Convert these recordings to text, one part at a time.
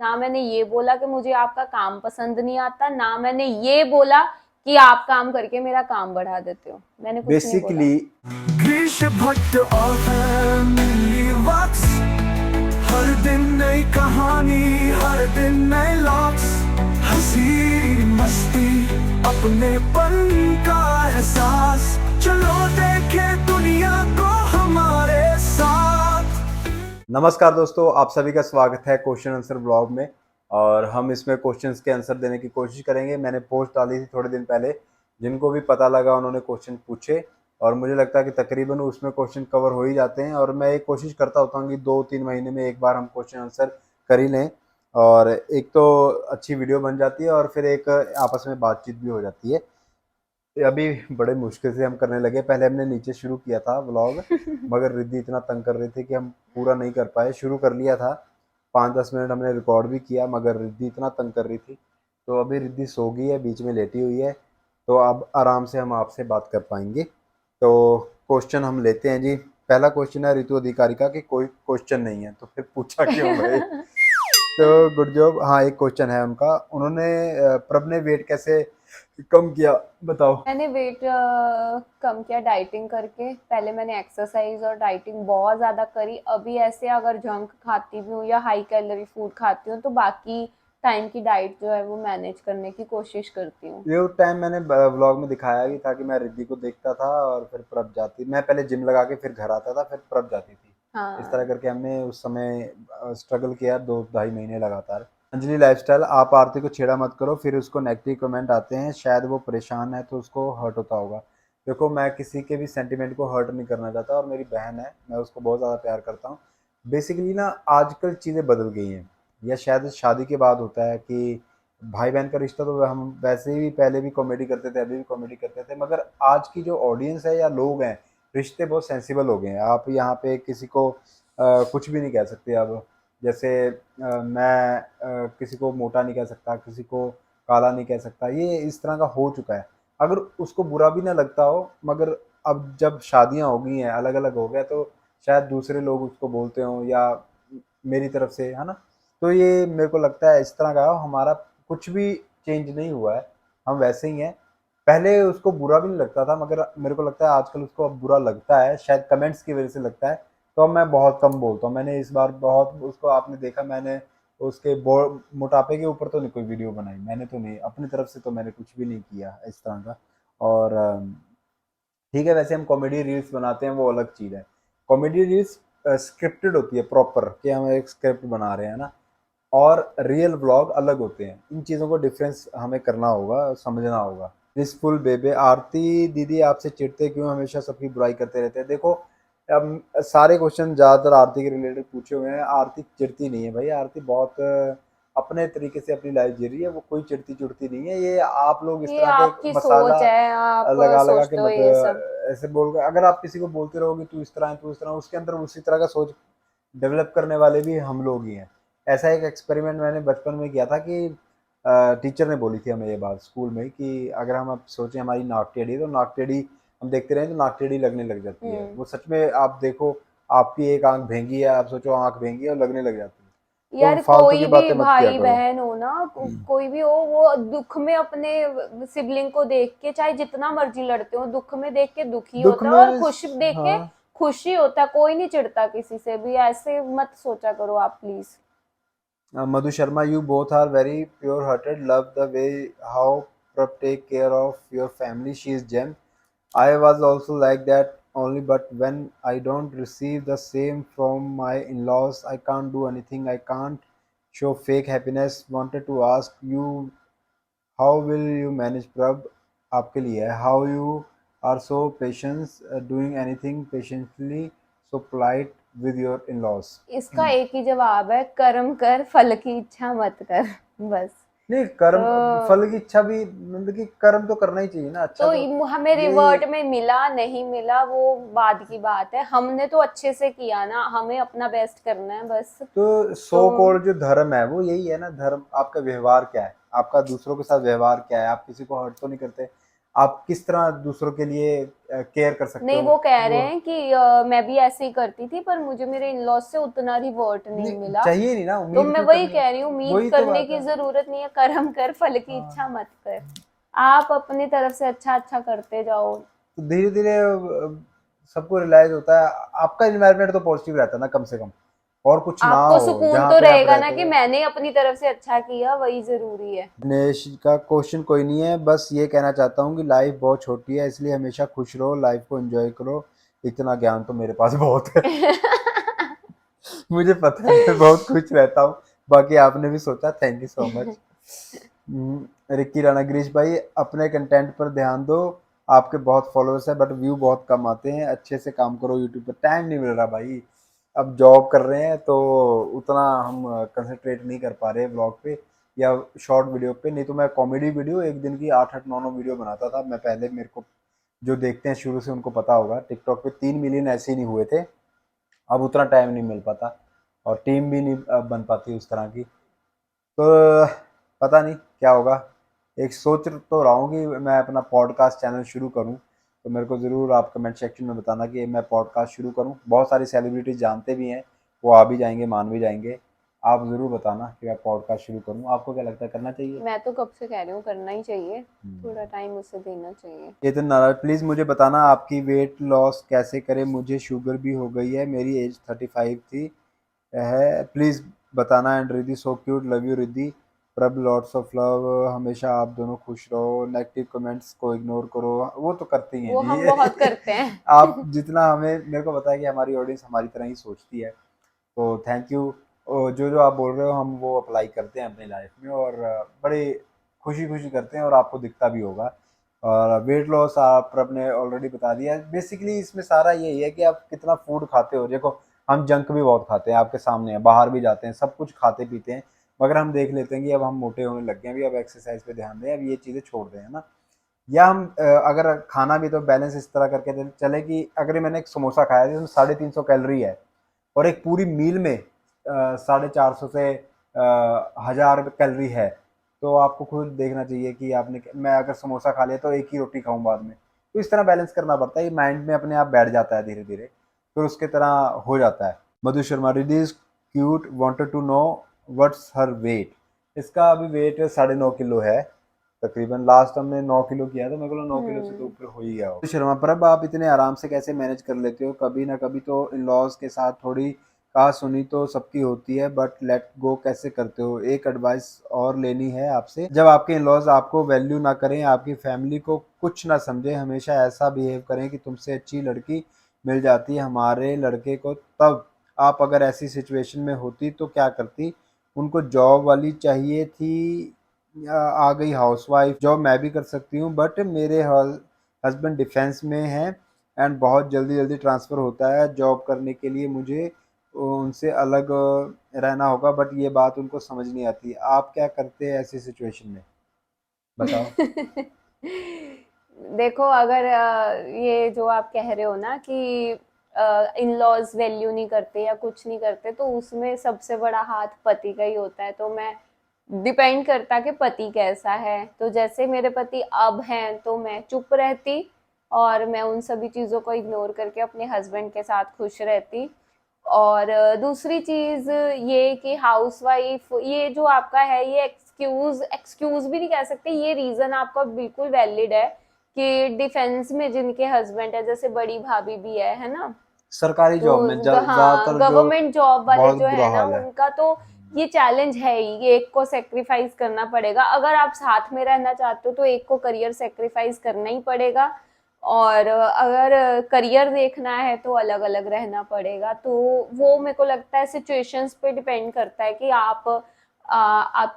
ना मैंने ये बोला कि मुझे आपका काम पसंद नहीं आता, ना मैंने ये बोला कि आप काम करके मेरा काम बढ़ा देते हो। मैंने कुछ नहीं बोला। बेसिकली ग्रीश भट्ट और फैमिली वॉक्स, हर दिन नई कहानी, हर दिन नए लॉक्स, हंसी मस्ती अपनेपन का एहसास, चलो देखे दुनिया को हमारे साथ। नमस्कार दोस्तों, आप सभी का स्वागत है क्वेश्चन आंसर ब्लॉग में। और हम इसमें क्वेश्चंस के आंसर देने की कोशिश करेंगे। मैंने पोस्ट डाली थी थोड़े दिन पहले, जिनको भी पता लगा उन्होंने क्वेश्चन पूछे और मुझे लगता है कि तकरीबन उसमें क्वेश्चन कवर हो ही जाते हैं। और मैं एक कोशिश करता होता हूँ कि 2-3 महीने में एक बार हम क्वेश्चन आंसर कर ही लें, और एक तो अच्छी वीडियो बन जाती है और फिर एक आपस में बातचीत भी हो जाती है। अभी बड़े मुश्किल से हम करने लगे। पहले हमने नीचे शुरू किया था व्लॉग, मगर रिद्धि इतना तंग कर रही थी कि हम पूरा नहीं कर पाए। शुरू कर लिया था, 5-10 मिनट हमने रिकॉर्ड भी किया, मगर रिद्धि इतना तंग कर रही थी। तो अभी रिद्धि सो गई है, बीच में लेटी हुई है, तो अब आराम से हम आपसे बात कर पाएंगे। तो क्वेश्चन हम लेते हैं जी। पहला क्वेश्चन है ऋतु अधिकारी का कि कोई क्वेश्चन नहीं है, तो फिर पूछा क्यों भाई? तो गुड जॉब। हाँ, एक क्वेश्चन है उनका। उन्होंने प्रभ ने वेट कैसे कम किया, बताओ। मैंने वेट कम किया डाइटिंग करके। पहले मैंने एक्सरसाइज और डाइटिंग बहुत ज़्यादा करी। अभी ऐसे अगर जंक खाती भी हूँ या हाई कैलोरी फूड खाती हूँ तो बाकी टाइम की डाइट जो है वो मैनेज करने की कोशिश करती हूँ। ये टाइम मैंने व्लॉग में दिखाया भी था कि मैं रिद्धि को देखता था और फिर प्रभ जाती। मैं पहले जिम लगा के फिर घर आता था, फिर प्रभ जाती थी। इस तरह हाँ। करके हमने उस समय स्ट्रगल किया 2-2.5 महीने लगातार। अंजलि लाइफस्टाइल, आप आरती को छेड़ा मत करो, फिर उसको नेगेटिव कमेंट आते हैं, शायद वो परेशान है तो उसको हर्ट होता होगा। देखो, मैं किसी के भी सेंटिमेंट को हर्ट नहीं करना चाहता, और मेरी बहन है, मैं उसको बहुत ज़्यादा प्यार करता हूँ। बेसिकली ना, आजकल चीज़ें बदल गई हैं, या शायद शादी के बाद होता है कि भाई बहन का रिश्ता तो हम वैसे ही पहले भी कॉमेडी करते थे, अभी भी कॉमेडी करते थे, मगर आज की जो ऑडियंस है या लोग हैं, रिश्ते बहुत सेंसिबल हो गए हैं। आप यहाँ पे किसी को कुछ भी नहीं कह सकते अब। जैसे मैं किसी को मोटा नहीं कह सकता, किसी को काला नहीं कह सकता, ये इस तरह का हो चुका है। अगर उसको बुरा भी ना लगता हो, मगर अब जब शादियां हो गई हैं, अलग अलग हो गया, तो शायद दूसरे लोग उसको बोलते हों, या मेरी तरफ से, है ना। तो ये मेरे को लगता है इस तरह का हमारा कुछ भी चेंज नहीं हुआ है, हम वैसे ही हैं। पहले उसको बुरा भी नहीं लगता था, मगर मेरे को लगता है आजकल उसको अब बुरा लगता है, शायद कमेंट्स की वजह से लगता है। तो अब मैं बहुत कम बोलता हूँ। मैंने इस बार बहुत उसको, आपने देखा, मैंने उसके मोटापे के ऊपर तो नहीं कोई वीडियो बनाई, मैंने तो नहीं, अपनी तरफ से तो मैंने कुछ भी नहीं किया इस तरह का। और ठीक है, वैसे हम कॉमेडी रील्स बनाते हैं, वो अलग चीज़ है। कॉमेडी रील्स स्क्रिप्टेड होती है प्रॉपर, कि हम एक स्क्रिप्ट बना रहे हैं ना, और रियल व्लॉग अलग होते हैं। इन चीज़ों को डिफरेंस हमें करना होगा, समझना होगा। रिस्फुल बेबे, आरती दीदी आपसे चिढ़ते क्यों, हमेशा सबकी बुराई करते रहते हैं? देखो, अब सारे क्वेश्चन ज़्यादातर आरती के रिलेटेड पूछे हुए हैं। आरती चिढ़ती नहीं है भाई, आरती बहुत अपने तरीके से अपनी लाइफ जी रही है, वो कोई चिढ़ती चुढ़ती नहीं है। ये आप लोग इस ये तरह के आपकी मसाला सोच है, आप लगा लगा के सोचते हो मत ये सब। ऐसे बोल, अगर आप किसी को बोलते रहोगे तू इस तरह है, तू इस तरह, उसके अंदर उसी तरह का सोच डेवलप करने वाले भी हम लोग ही हैं। ऐसा एक एक्सपेरिमेंट मैंने बचपन में किया था कि टीचर ने बोली थी हमें ये बात स्कूल में, कि अगर हम अब सोचें हमारी नाक टेढ़ी है, तो नाक टेढ़ी हम देखते रहें तो नाक टेढ़ी लगने लग जाती है। हम्म। वो सच में, आप देखो, आपकी एक आंख भेंगी है, आप सोचो आंख भेंगी है और लगने लग जाती है। तो यार फालतू की कोई भी बातें मत किया भाई करो। बहन हो ना, कोई भी हो, वो दुख में अपने सिबलिंग को देख के चाहे जितना मर्जी लड़ते हो, दुख में देख के दुखी दुख होता है और में, खुश देख के हाँ। खुशी होता है। कोई नहीं चिढ़ता किसी से भी, ऐसे मत सोचा करो आप please. Madhu Sharma, you both are very pure-hearted. Love the way how Prab take care of your family. She is gem. I was also like that only, but when I don't receive the same from my in-laws, I can't do anything. I can't show fake happiness. Wanted to ask you, how will you manage, Prab? आपके लिए है. How you are so patient, doing anything patiently, so polite with your in-laws. इसका एक ही जवाब है, कर्म कर, फल की इच्छा मत कर। बस। नहीं, कर्म, तो फल की इच्छा भी, मतलब कि कर्म तो करना ही चाहिए ना, अच्छा तो हमें ये। रिवर्ट में मिला नहीं मिला वो बाद की बात है। हमने तो अच्छे से किया ना, हमें अपना बेस्ट करना है बस। तो तो सो कॉल्ड जो धर्म है वो यही है ना। धर्म, आपका व्यवहार क्या है, आपका दूसरों के साथ व्यवहार क्या है, आप किसी को हर्ट तो नहीं करते। आप किस तरह दूसरों के लिए केयर कर सकते नहीं, हो वो कह रहे वो हैं कि मैं भी ऐसे ही करती थी, पर मुझे मेरे इन लॉज से उतना रिवॉर्ड नहीं नहीं मिला। चाहिए नहीं ना, तो उम्मीद मैं क्यों वही करनी है। कह रही हूँ, उम्मीद वही तो करने बात की है। जरूरत नहीं है, कर्म कर फल की इच्छा हाँ, मत कर। आप अपनी तरफ से अच्छा अच्छा करते जाओ। तो धीरे धीरे सबको रियलाइज होता है। आपका इन्वायरमेंट तो पॉजिटिव रहता है ना कम से कम, और कुछ ना आपको हो सुकून जहाँ तो पे आप रहेगा ना रहते कि हो। मैंने अपनी तरफ से अच्छा किया, वही जरूरी है। दिनेश का क्वेश्चन कोई नहीं है, बस ये कहना चाहता हूँ कि लाइफ बहुत छोटी है, इसलिए हमेशा खुश रहो, लाइफ को एंजॉय करो। इतना ज्ञान तो मेरे पास बहुत है। मुझे पता है, मैं बहुत खुश रहता हूँ। बाकी आपने भी सोचा, thank you so much. Rikki Rana, Girish भाई अपने कंटेंट पर ध्यान दो, आपके बहुत फॉलोअर्स हैं बट व्यू बहुत कम आते हैं, अच्छे से काम करो यूट्यूब पर। टाइम नहीं मिल रहा भाई, अब जॉब कर रहे हैं तो उतना हम कंसंट्रेट नहीं कर पा रहे ब्लॉग पे या शॉर्ट वीडियो पे। नहीं तो मैं कॉमेडी वीडियो एक दिन की 8-8 9-9 वीडियो बनाता था मैं पहले। मेरे को जो देखते हैं शुरू से उनको पता होगा, टिकटॉक पे 3 मिलियन ऐसे ही नहीं हुए थे। अब उतना टाइम नहीं मिल पाता और टीम भी नहीं बन पाती उस तरह की। तो पता नहीं क्या होगा। एक सोच तो रहा हूँ कि मैं अपना पॉडकास्ट चैनल शुरू करूँ, तो मेरे को ज़रूर आप कमेंट सेक्शन में बताना कि मैं पॉडकास्ट शुरू करूँ। बहुत सारी सेलिब्रिटीज़ जानते भी हैं, वो आ भी जाएंगे, मान भी जाएंगे। आप ज़रूर बताना कि मैं पॉडकास्ट शुरू करूँ। आपको क्या लगता है, करना चाहिए? मैं तो कब से कह रही हूँ, करना ही चाहिए। थोड़ा टाइम उसे देना चाहिए। चेतन नारायण, प्लीज़ मुझे बताना आपकी वेट लॉस कैसे करें, मुझे शुगर भी हो गई है, मेरी एज 35 थी है, प्लीज़ बताना। And Riddhi so cute, love you Riddhi. प्रभ लॉट्स ऑफ लव, हमेशा आप दोनों खुश रहो, नेगेटिव कमेंट्स को इग्नोर करो। वो तो करते ही हैं वो हम बहुत जी। करते हैं। आप जितना हमें, मेरे को पता है कि हमारी ऑडियंस हमारी तरह ही सोचती है, तो थैंक यू। जो जो आप बोल रहे हो हम वो अप्लाई करते हैं अपनी लाइफ में, और बड़े खुशी खुशी करते हैं, और आपको दिखता भी होगा। और वेट लॉस आप ने ऑलरेडी बता दिया है। बेसिकली इसमें सारा यही है कि आप कितना फूड खाते हो। देखो, हम जंक भी बहुत खाते हैं, आपके सामने है, बाहर भी जाते हैं, सब कुछ खाते पीते हैं, मगर हम देख लेते हैं कि अब हम मोटे होने लग गए हैं, अभी अब एक्सरसाइज पे ध्यान दें, अब ये चीज़ें छोड़ दें, है ना। या हम अगर खाना भी तो बैलेंस इस तरह करके चले कि अगर मैंने एक समोसा खाया जिसमें 350 कैलोरी है, और एक पूरी मील में 450 से 1000 कैलोरी है, तो आपको खुद देखना चाहिए कि आपने, मैं अगर समोसा खा लिया तो एक ही रोटी खाऊं बाद में। तो इस तरह बैलेंस करना पड़ता है, ये माइंड में अपने आप बैठ जाता है धीरे धीरे, फिर उसके तरह हो जाता है। Madhu Sharma, Riddhi is cute, wanted to know what's her weight. इसका अभी वेट 9.5 किलो है तकरीबन। लास्ट हमने 9 किलो किया था, मेरे को 9 किलो से तो ऊपर हो ही गया हो। शर्मा, प्रभ आप इतने आराम से कैसे मैनेज कर लेते हो? कभी ना कभी तो इन लॉज के साथ थोड़ी कहा सुनी तो सबकी होती है, बट लेट गो कैसे करते हो? एक एडवाइस और लेनी है आपसे, जब आपके इन लॉज आपको वैल्यू ना करें, आपकी फैमिली को कुछ ना समझे, हमेशा ऐसा बिहेव करें कि तुमसे अच्छी लड़की मिल जाती है हमारे लड़के को, तब आप अगर ऐसी सिचुएशन में होती तो क्या करती? उनको जॉब वाली चाहिए थी या आ गई हाउसवाइफ? जॉब मैं भी कर सकती हूँ, बट मेरे हस्बैंड डिफेंस में हैं एंड बहुत जल्दी जल्दी ट्रांसफ़र होता है, जॉब करने के लिए मुझे उनसे अलग रहना होगा, बट ये बात उनको समझ नहीं आती। आप क्या करते हैं ऐसी सिचुएशन में, बताओ। देखो, अगर ये जो आप कह रहे हो ना कि इन लॉज वैल्यू नहीं करते या कुछ नहीं करते, तो उसमें सबसे बड़ा हाथ पति का ही होता है। तो मैं, डिपेंड करता कि पति कैसा है। तो जैसे मेरे पति अब हैं तो मैं चुप रहती और मैं उन सभी चीज़ों को इग्नोर करके अपने हस्बैंड के साथ खुश रहती। और दूसरी चीज़ ये कि हाउसवाइफ, ये जो आपका है, ये एक्सक्यूज़ एक्सक्यूज़ भी नहीं कह सकते, ये रीज़न आपका बिल्कुल वैलिड है कि डिफेंस में जिनके हस्बैंड है, जैसे बड़ी भाभी भी है ना। सरकारी तो जॉब में हाँ, ज़्यादातर जो गवर्नमेंट जॉब वाले बहुत जो बुरा है ना, हाल है। उनका तो ये चैलेंज है ही, ये एक को सेक्रीफाइस करना पड़ेगा। अगर आप साथ में रहना चाहते हो तो एक को करियर सेक्रीफाइस करना ही पड़ेगा, और अगर करियर देखना है तो अलग अलग रहना पड़ेगा। तो वो मेरे को लगता है सिचुएशंस पे डिपेंड करता है कि आप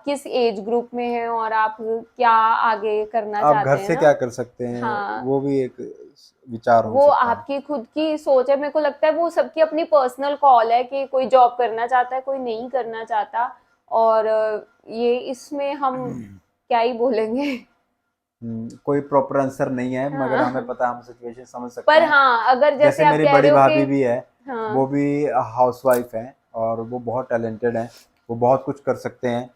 किस एज ग्रुप में हैं और आप क्या आगे करना आप घर चाहते हैं से क्या ना। कर सकते हैं, हाँ, वो भी एक विचार हो वो सकता है। आपकी खुद की सोच है। मेरे को लगता है वो सबकी अपनी पर्सनल कॉल है कि कोई जॉब करना चाहता है, कोई नहीं करना चाहता। और ये इसमें हम क्या ही बोलेंगे। कोई प्रॉपर आंसर नहीं है, मगर हमें हाँ, पता है, हम सिचुएशन समझ सकते पर हैं। हाँ, अगर जैसे जैसे आप मेरी कह रहे बड़ी हो कि भाभी भी है, वो हाँ, भी हाउसवाइफ हैं और वो बहुत टैलेंटेड हैं, वो बहुत कुछ कर सकते हैं।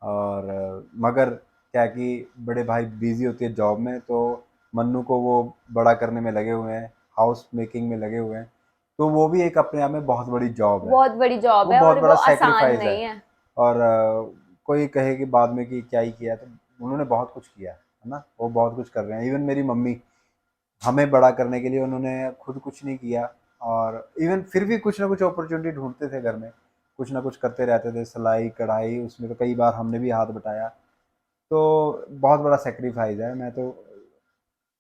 और मगर क्या है कि बड़े भाई बिजी होती है जॉब में, तो मन्नू को वो बड़ा करने में लगे हुए हैं, हाउस मेकिंग में लगे हुए हैं। तो वो भी एक अपने आप में बहुत बड़ी जॉब है, बहुत बड़ी जॉब वो है बहुत और वो बड़ा आसान सेक्रीफाइस है। नहीं है। और कोई कहे कि बाद में कि क्या ही किया, तो उन्होंने बहुत कुछ किया है ना, वो बहुत कुछ कर रहे हैं। इवन मेरी मम्मी, हमें बड़ा करने के लिए उन्होंने खुद कुछ नहीं किया, और इवन फिर भी कुछ ना कुछ अपॉर्चुनिटी ढूंढते थे घर में, कुछ ना कुछ करते रहते थे, सिलाई कढ़ाई, उसमें तो कई बार हमने भी हाथ बटाया। तो बहुत बड़ा सेक्रीफाइस है। मैं तो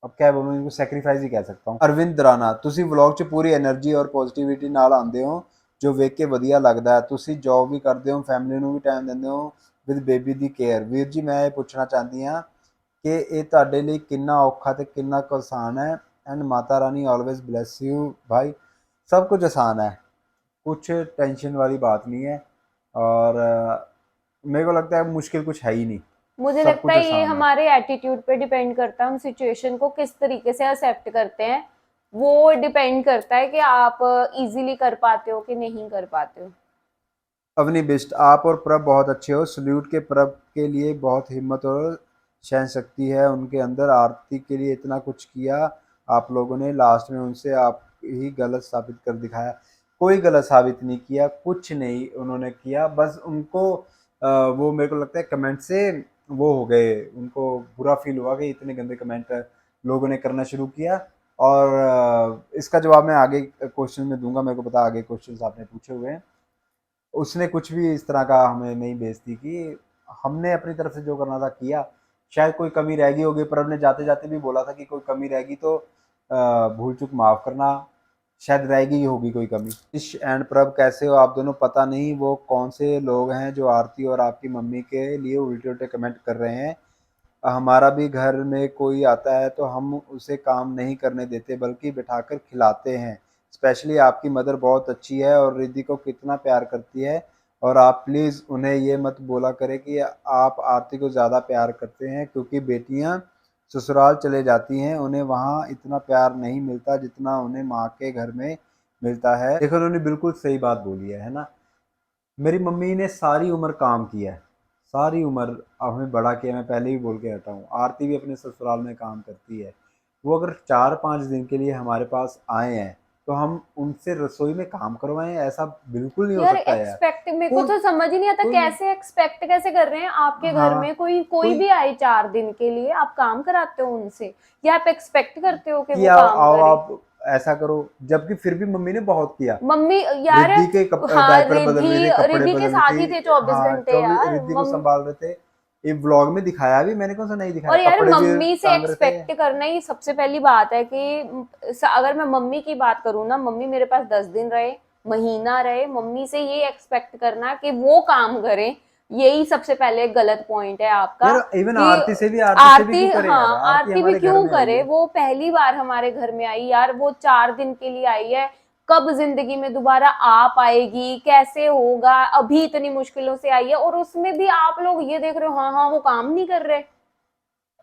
अब क्या बोलूँ, इनको सेक्रीफाइस ही कह सकता हूँ। ਅਰਵਿੰਦ ਰਾਣਾ, ਤੁਸੀਂ ਵਲੌਗ 'ਚ ਪੂਰੀ એનર્ਜੀ ਔਰ ਪੋਜ਼ਿਟਿਵਿਟੀ ਨਾਲ ਆਉਂਦੇ ਹੋ, ਜੋ ਵੇਖ ਕੇ ਵਧੀਆ ਲੱਗਦਾ ਹੈ। ਤੁਸੀਂ ਜੌਬ ਵੀ ਕਰਦੇ ਹੋ, ਫੈਮਿਲੀ ਨੂੰ ਵੀ ਟਾਈਮ ਦਿੰਦੇ ਹੋ ਵਿਦ ਬੇਬੀ ਦੀ ਕੇਅਰ। ਵੀਰ ਜੀ, ਮੈਂ ਇਹ ਪੁੱਛਣਾ ਚਾਹੁੰਦੀ ਹਾਂ ਕਿ ਇਹ ਤੁਹਾਡੇ ਲਈ ਕਿੰਨਾ ਔਖਾ ਤੇ ਕਿੰਨਾ ਕੁ ਆਸਾਨ ਹੈ। ਐਂਡ ਮਾਤਾ ਰਾनी ऑलवेज ब्लेस यू भाई। सब कुछ आसान है, कुछ टेंशन वाली बात नहीं है, और मेरे को लगता है मुश्किल कुछ है ही नहीं, मुझे सब लगता कुछ है ये आसान है। हमारे एटीट्यूड पे डिपेंड करता है, हम सिचुएशन को किस तरीके से एक्सेप्ट करते हैं, वो डिपेंड करता है कि आप इजीली कर पाते हो कि नहीं कर पाते हो। अवनी बिष्ट, आप और प्रभ बहुत अच्छे हो। सल्यूट के प्रभ के लिए, बहुत हिम्मत और सहन शक्ति है उनके अंदर। आरती के लिए इतना कुछ किया आप लोगों ने, लास्ट में उनसे आप ही गलत साबित कर दिखाया। कोई गलत साबित नहीं किया, कुछ नहीं उन्होंने किया, बस उनको वो मेरे को लगता है कमेंट से वो हो गए, उनको बुरा फील हुआ कि इतने गंदे कमेंट लोगों ने करना शुरू किया। और इसका जवाब मैं आगे क्वेश्चन में दूंगा, मेरे को पता आगे क्वेश्चन आपने पूछे हुए हैं। उसने कुछ भी इस तरह का हमें नहीं बेइज्जती की, हमने अपनी तरफ से जो करना था किया। शायद कोई कमी रह गई होगी, प्रभ ने जाते जाते भी बोला था कि कोई कमी रहेगी तो भूल चूक माफ़ करना, शायद रह गई होगी कोई कमी। इश एंड प्रभ, कैसे हो आप दोनों? पता नहीं वो कौन से लोग हैं जो आरती और आपकी मम्मी के लिए उल्टे उल्टे कमेंट कर रहे हैं। हमारा भी घर में कोई आता है तो हम उसे काम नहीं करने देते, बल्कि बिठाकर खिलाते हैं। स्पेशली आपकी मदर बहुत अच्छी है और रिद्धि को कितना प्यार करती है। और आप प्लीज़ उन्हें ये मत बोला करें कि आप आरती को ज़्यादा प्यार करते हैं, क्योंकि बेटियां ससुराल चले जाती हैं, उन्हें वहाँ इतना प्यार नहीं मिलता जितना उन्हें माँ के घर में मिलता है। देखो, उन्होंने बिल्कुल सही बात बोली है ना। मेरी मम्मी ने सारी उम्र काम किया है, सारी उम्र हमें बड़ा किया। मैं पहले भी बोल के रहता हूँ, आरती भी अपने ससुराल में काम करती है। वो अगर 4-5 दिन के लिए हमारे पास आए हैं तो हम उनसे रसोई में काम करवाएं, ऐसा बिल्कुल नहीं हो यार सकता यार। एक्सपेक्ट, मेरे को कोई तो समझ ही नहीं आता कोई कैसे एक्सपेक्ट कैसे कर रहे हैं आपके घर हाँ, में कोई कोई कोई भी आए 4 दिन के लिए, आप काम कराते हो उनसे या आप एक्सपेक्ट करते हो कि कि वो आओ काम आओ करे। आप ऐसा करो, जबकि फिर भी मम्मी ने बहुत किया। मम्मी, यार, रिद्धि के हाँ, डायपर बदल रही रिद्धि थी, कपड़े रिद्धि के बदल रही साथ ही थे थी। 24 घंटे चौबीस यार। रिद्धि को संभाल रहे थे। ये व्लॉग में दिखाया भी मैंने, कौन सा नहीं दिखाया, और यार कपड़े भी मम्मी से टांग रहे थे। एक्सपेक्ट करना ही सबसे पहली बात है कि अगर मैं मम्मी की बात करूँ ना, मम्मी मेरे पास 10 दिन रहे, महीना रहे, मम्मी से ये एक्सपेक्ट करना कि वो काम करे, यही सबसे पहले गलत पॉइंट है आपका। यार इवन कि आरती भी आरती, क्यों करे यार, हाँ, आरती आरती भी हमारे घर क्यों में आई करे, है। वो पहली बार हमारे घर में आई यार, वो 4 दिन के लिए आई है। कब जिंदगी में दोबारा आ पाएगी, कैसे होगा, अभी इतनी मुश्किलों से आई है और उसमें भी आप लोग ये देख रहे हो हाँ हाँ वो काम नहीं कर रहे।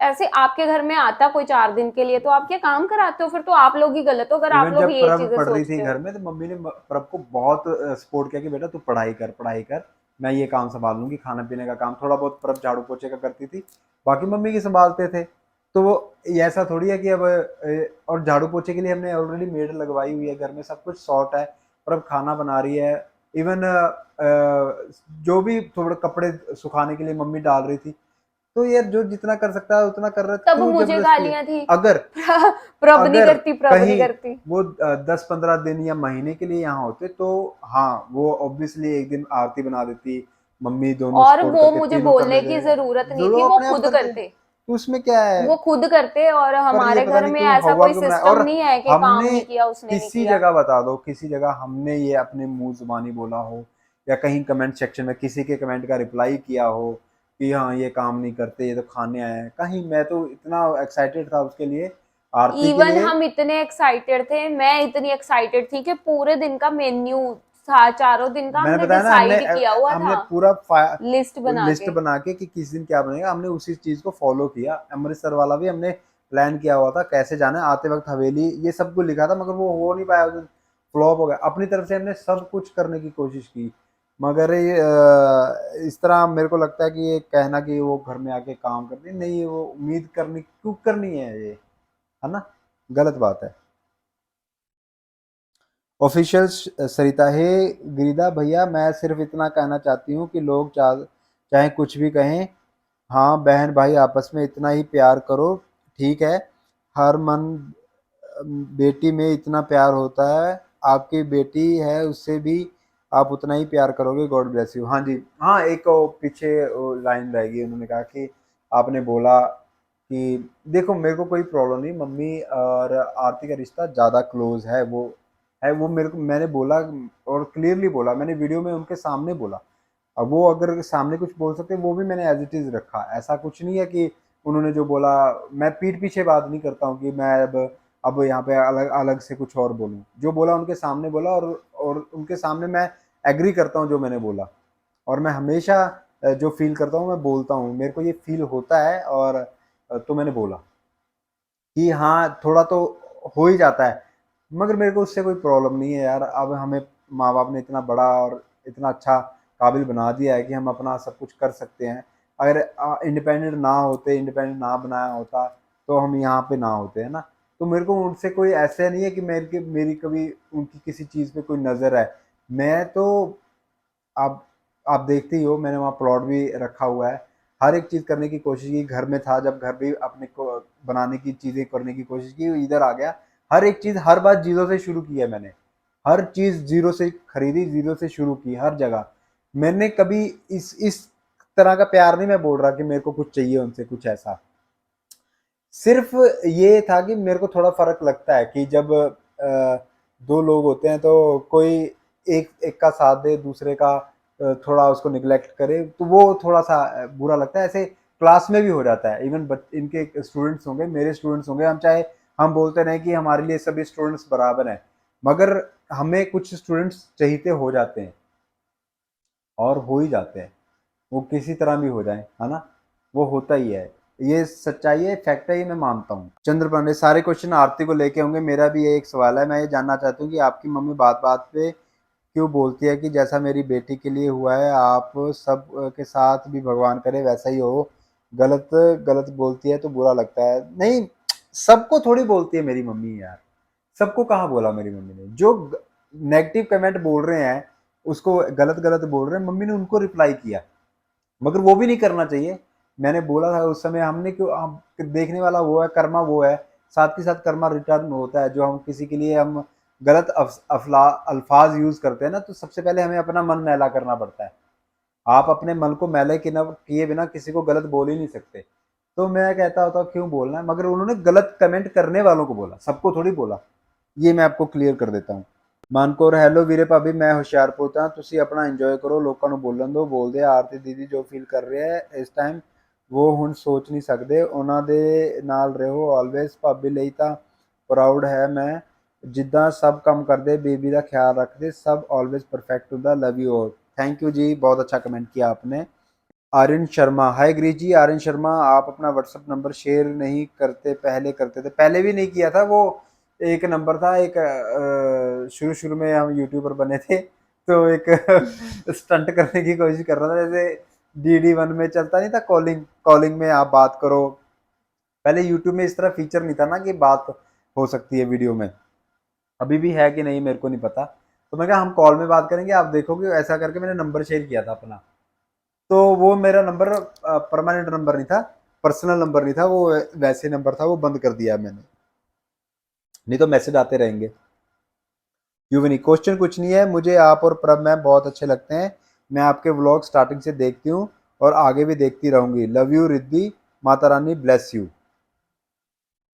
ऐसे आपके घर में आता कोई 4 दिन के लिए तो आप क्या काम कराते हो? फिर तो आप लोग ही गलत हो अगर आप इवन लोग जब ये प्रभ चीजें पढ़ रही थी सोचते हो। घर में, तो मम्मी ने प्रभ को बहुत सपोर्ट किया कि बेटा तू पढ़ाई कर, पढ़ाई कर, मैं ये काम संभाल लूंगी। खाना पीने का काम थोड़ा बहुत प्रभ झाड़ू पोछे का करती थी, बाकी मम्मी की संभालते थे। तो वो ये ऐसा थोड़ी है कि अब और झाड़ू पोछे के लिए हमने ऑलरेडी मेड लगवाई हुई है घर में, सब कुछ सॉर्ट है। प्रभ खाना बना रही है। इवन जो भी थोड़े कपड़े सुखाने के लिए मम्मी डाल रही थी। तो यार जो जितना कर सकता है उतना कर रहा है, तब क्यों मुझे जबरदस्ती। गालियां थी। अगर प्रभ नहीं अगर करती, प्रभ नहीं कहीं करती। वो 10-15 दिन या महीने के लिए यहाँ होते तो हाँ, वो ऑब्वियसली एक दिन आरती बना देती, मम्मी दोनों और सपोर्ट वो करके मुझे तीनों कर बोलने लेते। की जरूरत नहीं जो थी, वो अपने आप खुद करते, करते। तो उसमें क्या है। वो खुद करते और पर ये हमारे पता घर नहीं में क्यों ऐसा हवा कोई क्यों बनाया। सिस्टम और नहीं है कि काम हमने नहीं किया उसने नहीं किसी किया। जगह बता दो, किसी जगह हमने ये अपने मुंह जुबानी बोला हो, या कहीं कमेंट सेक्शन में किसी के कमेंट का रिप्लाई किया हो कि हाँ ये काम नहीं करते, ये तो खाने आए हैं, कहीं। मैं तो इतना एक्साइटेड था उसके लिए, आरती के इवन लिए। हम इतने एक्साइटेड थे, मैं इतनी एक्साइटेड थी कि पूरे दिन का मेन्यू था, 4 दिन का मैंने हमने बताया ना, हमने डिसाइड किया हुआ था, हमने पूरा लिस्ट बना लिस्ट के। बना के कि किस दिन क्या बनेगा, हमने उसी चीज को फॉलो किया। अमृतसर वाला भी हमने प्लान किया हुआ था कैसे जाना है, आते वक्त हवेली, ये सब कुछ लिखा था, मगर वो हो नहीं पाया उस दिन, फ्लॉप हो गया। अपनी तरफ से हमने सब कुछ करने की कोशिश की, मगर ये इस तरह मेरे को लगता है कि ये कहना कि वो घर में आके काम करती नहीं, वो उम्मीद करनी क्यों करनी है ये। है ना, गलत बात है। ऑफिशियल सरिता, हे गिरिधा भैया, मैं सिर्फ इतना कहना चाहती हूँ कि लोग चाहे कुछ भी कहें, हाँ बहन भाई आपस में इतना ही प्यार करो, ठीक है। हर मन बेटी में इतना प्यार होता है, आपकी बेटी है उससे भी आप उतना ही प्यार करोगे, गॉड ब्लेस यू। हाँ जी, हाँ एक वो पीछे वो लाइन रह गई, उन्होंने कहा कि आपने बोला कि देखो मेरे को कोई प्रॉब्लम नहीं, मम्मी और आरती का रिश्ता ज़्यादा क्लोज है वो मेरे को, मैंने बोला और क्लियरली बोला, मैंने वीडियो में उनके सामने बोला। अब वो अगर सामने कुछ बोल सकते वो भी मैंने एज इट इज़ रखा, ऐसा कुछ नहीं है कि उन्होंने जो बोला, मैं पीठ पीछे बात नहीं करता हूँ कि मैं अब यहाँ पे अलग अलग से कुछ और बोलूँ, जो बोला उनके सामने बोला, और उनके सामने मैं एग्री करता हूँ जो मैंने बोला। और मैं हमेशा जो फील करता हूँ मैं बोलता हूँ, मेरे को ये फील होता है, और तो मैंने बोला कि हाँ थोड़ा तो हो ही जाता है, मगर मेरे को उससे कोई प्रॉब्लम नहीं है यार। अब हमें माँ बाप ने इतना बड़ा और इतना अच्छा काबिल बना दिया है कि हम अपना सब कुछ कर सकते हैं। अगर इंडिपेंडेंट ना होते, इंडिपेंडेंट ना बनाया होता, तो हम यहाँ पे ना होते, है ना। तो मेरे को उनसे कोई ऐसा नहीं है कि मेरी कभी उनकी किसी चीज़ पे कोई नज़र है। मैं तो, आप आप देखते ही हो, मैंने वहाँ प्लॉट भी रखा हुआ है, हर एक चीज़ करने की कोशिश की, घर में था जब घर भी अपने को बनाने की चीज़ें करने की कोशिश की, इधर आ गया, हर एक चीज़ हर बात जीरो से शुरू की है मैंने, हर चीज़ जीरो से खरीदी, जीरो से शुरू की हर जगह। मैंने कभी इस तरह का प्यार नहीं मैं बोल रहा कि मेरे को कुछ चाहिए उनसे, कुछ ऐसा। सिर्फ ये था कि मेरे को थोड़ा फर्क लगता है कि जब दो लोग होते हैं तो कोई एक एक का साथ दे, दूसरे का थोड़ा उसको निग्लेक्ट करे, तो वो थोड़ा सा बुरा लगता है। ऐसे क्लास में भी हो जाता है, इवन इनके स्टूडेंट्स होंगे, मेरे स्टूडेंट्स होंगे, हम चाहे हम बोलते रहे कि हमारे लिए सभी स्टूडेंट्स बराबर हैं, मगर हमें कुछ स्टूडेंट्स चहीते हो जाते हैं, और हो ही जाते हैं, वो किसी तरह भी हो जाए, है ना, वो होता ही है। ये सच्चाई है, फैक्ट है, ये मैं मानता हूँ। चंद्र पांडे, सारे क्वेश्चन आरती को लेके होंगे, मेरा भी ये एक सवाल है, मैं ये जानना चाहती हूँ कि आपकी मम्मी बात बात पे क्यों बोलती है कि जैसा मेरी बेटी के लिए हुआ है आप सब के साथ भी भगवान करे वैसा ही हो। गलत गलत बोलती है तो बुरा लगता है। नहीं, सबको थोड़ी बोलती है मेरी मम्मी यार, सबको कहाँ बोला मेरी मम्मी ने। जो नेगेटिव कमेंट बोल रहे हैं, उसको गलत गलत बोल रहे हैं, मम्मी ने उनको रिप्लाई किया, मगर वो भी नहीं करना चाहिए। मैंने बोला था उस समय, हमने क्यों, हम देखने वाला वो है, कर्मा वो है, साथ के साथ कर्मा रिटर्न होता है। जो हम किसी के लिए हम गलत अल्फाज यूज करते हैं ना, तो सबसे पहले हमें अपना मन मैला करना पड़ता है। आप अपने मन को मैले किए बिना किसी को गलत बोल ही नहीं सकते। तो मैं कहता होता क्यों बोलना है, मगर उन्होंने गलत कमेंट करने वालों को बोला, सबको थोड़ी बोला, ये मैं आपको क्लियर कर देता हूँ। मानकोर, ਹੈਲੋ ਵੀਰੇ ਭਾਬੀ, ਮੈਂ ਹੁਸ਼ਿਆਰਪੁਰ ਤੋਂ। ਤੁਸੀਂ ਆਪਣਾ ਇੰਜੋਏ ਕਰੋ, ਲੋਕਾਂ ਨੂੰ ਬੋਲਣ ਦਿਓ, ਬੋਲਦੇ ਆ। ਆਰਤੀ ਦੀਦੀ ਜੋ ਫੀਲ ਕਰ ਰਿਹਾ ਹੈ ਇਸ ਟਾਈਮ, ਉਹ ਹੁਣ ਸੋਚ ਨਹੀਂ ਸਕਦੇ, ਉਹਨਾਂ ਦੇ ਨਾਲ ਰਹੋ ਆਲਵੇਜ਼। ਭਾਬੀ ਲਈ ਤਾਂ ਪ੍ਰਾਊਡ ਹੈ ਮੈਂ, ਜਿੱਦਾਂ ਸਭ ਕੰਮ ਕਰਦੇ, ਬੇਬੀ ਦਾ ਖਿਆਲ ਰੱਖਦੇ, सब ऑलवेज परफेक्ट ਹੁੰਦਾ। Love you all. Thank you जी, बहुत अच्छा कमेंट किया आपने। आर्यन शर्मा, हाय गिरीश जी। आर्यन शर्मा, आप अपना व्हाट्सअप नंबर शेयर नहीं करते, पहले करते थे। पहले भी नहीं किया था, वो एक नंबर था, एक शुरू शुरू में हम यूट्यूबर बने थे, तो एक स्टंट करने की कोशिश कर रहा था, जैसे DD1 में चलता नहीं था, कॉलिंग कॉलिंग में आप बात करो। पहले यूट्यूब में इस तरह फीचर नहीं था ना कि बात हो सकती है वीडियो में, अभी भी है कि नहीं मेरे को नहीं पता। तो मैं कहा हम कॉल में बात करेंगे, आप देखोगे, ऐसा करके मैंने नंबर शेयर किया था अपना। तो वो मेरा नंबर परमानेंट नंबर नहीं था, पर्सनल नंबर नहीं था वो, वैसे नंबर था, वो बंद कर दिया मैंने, नहीं तो मैसेज आते रहेंगे। यूविनी, क्वेश्चन कुछ नहीं है, मुझे आप और प्रभ मैम बहुत अच्छे लगते हैं, मैं आपके व्लॉग स्टार्टिंग से देखती हूँ और आगे भी देखती रहूंगी। Love you Riddhi, Mata Rani bless you.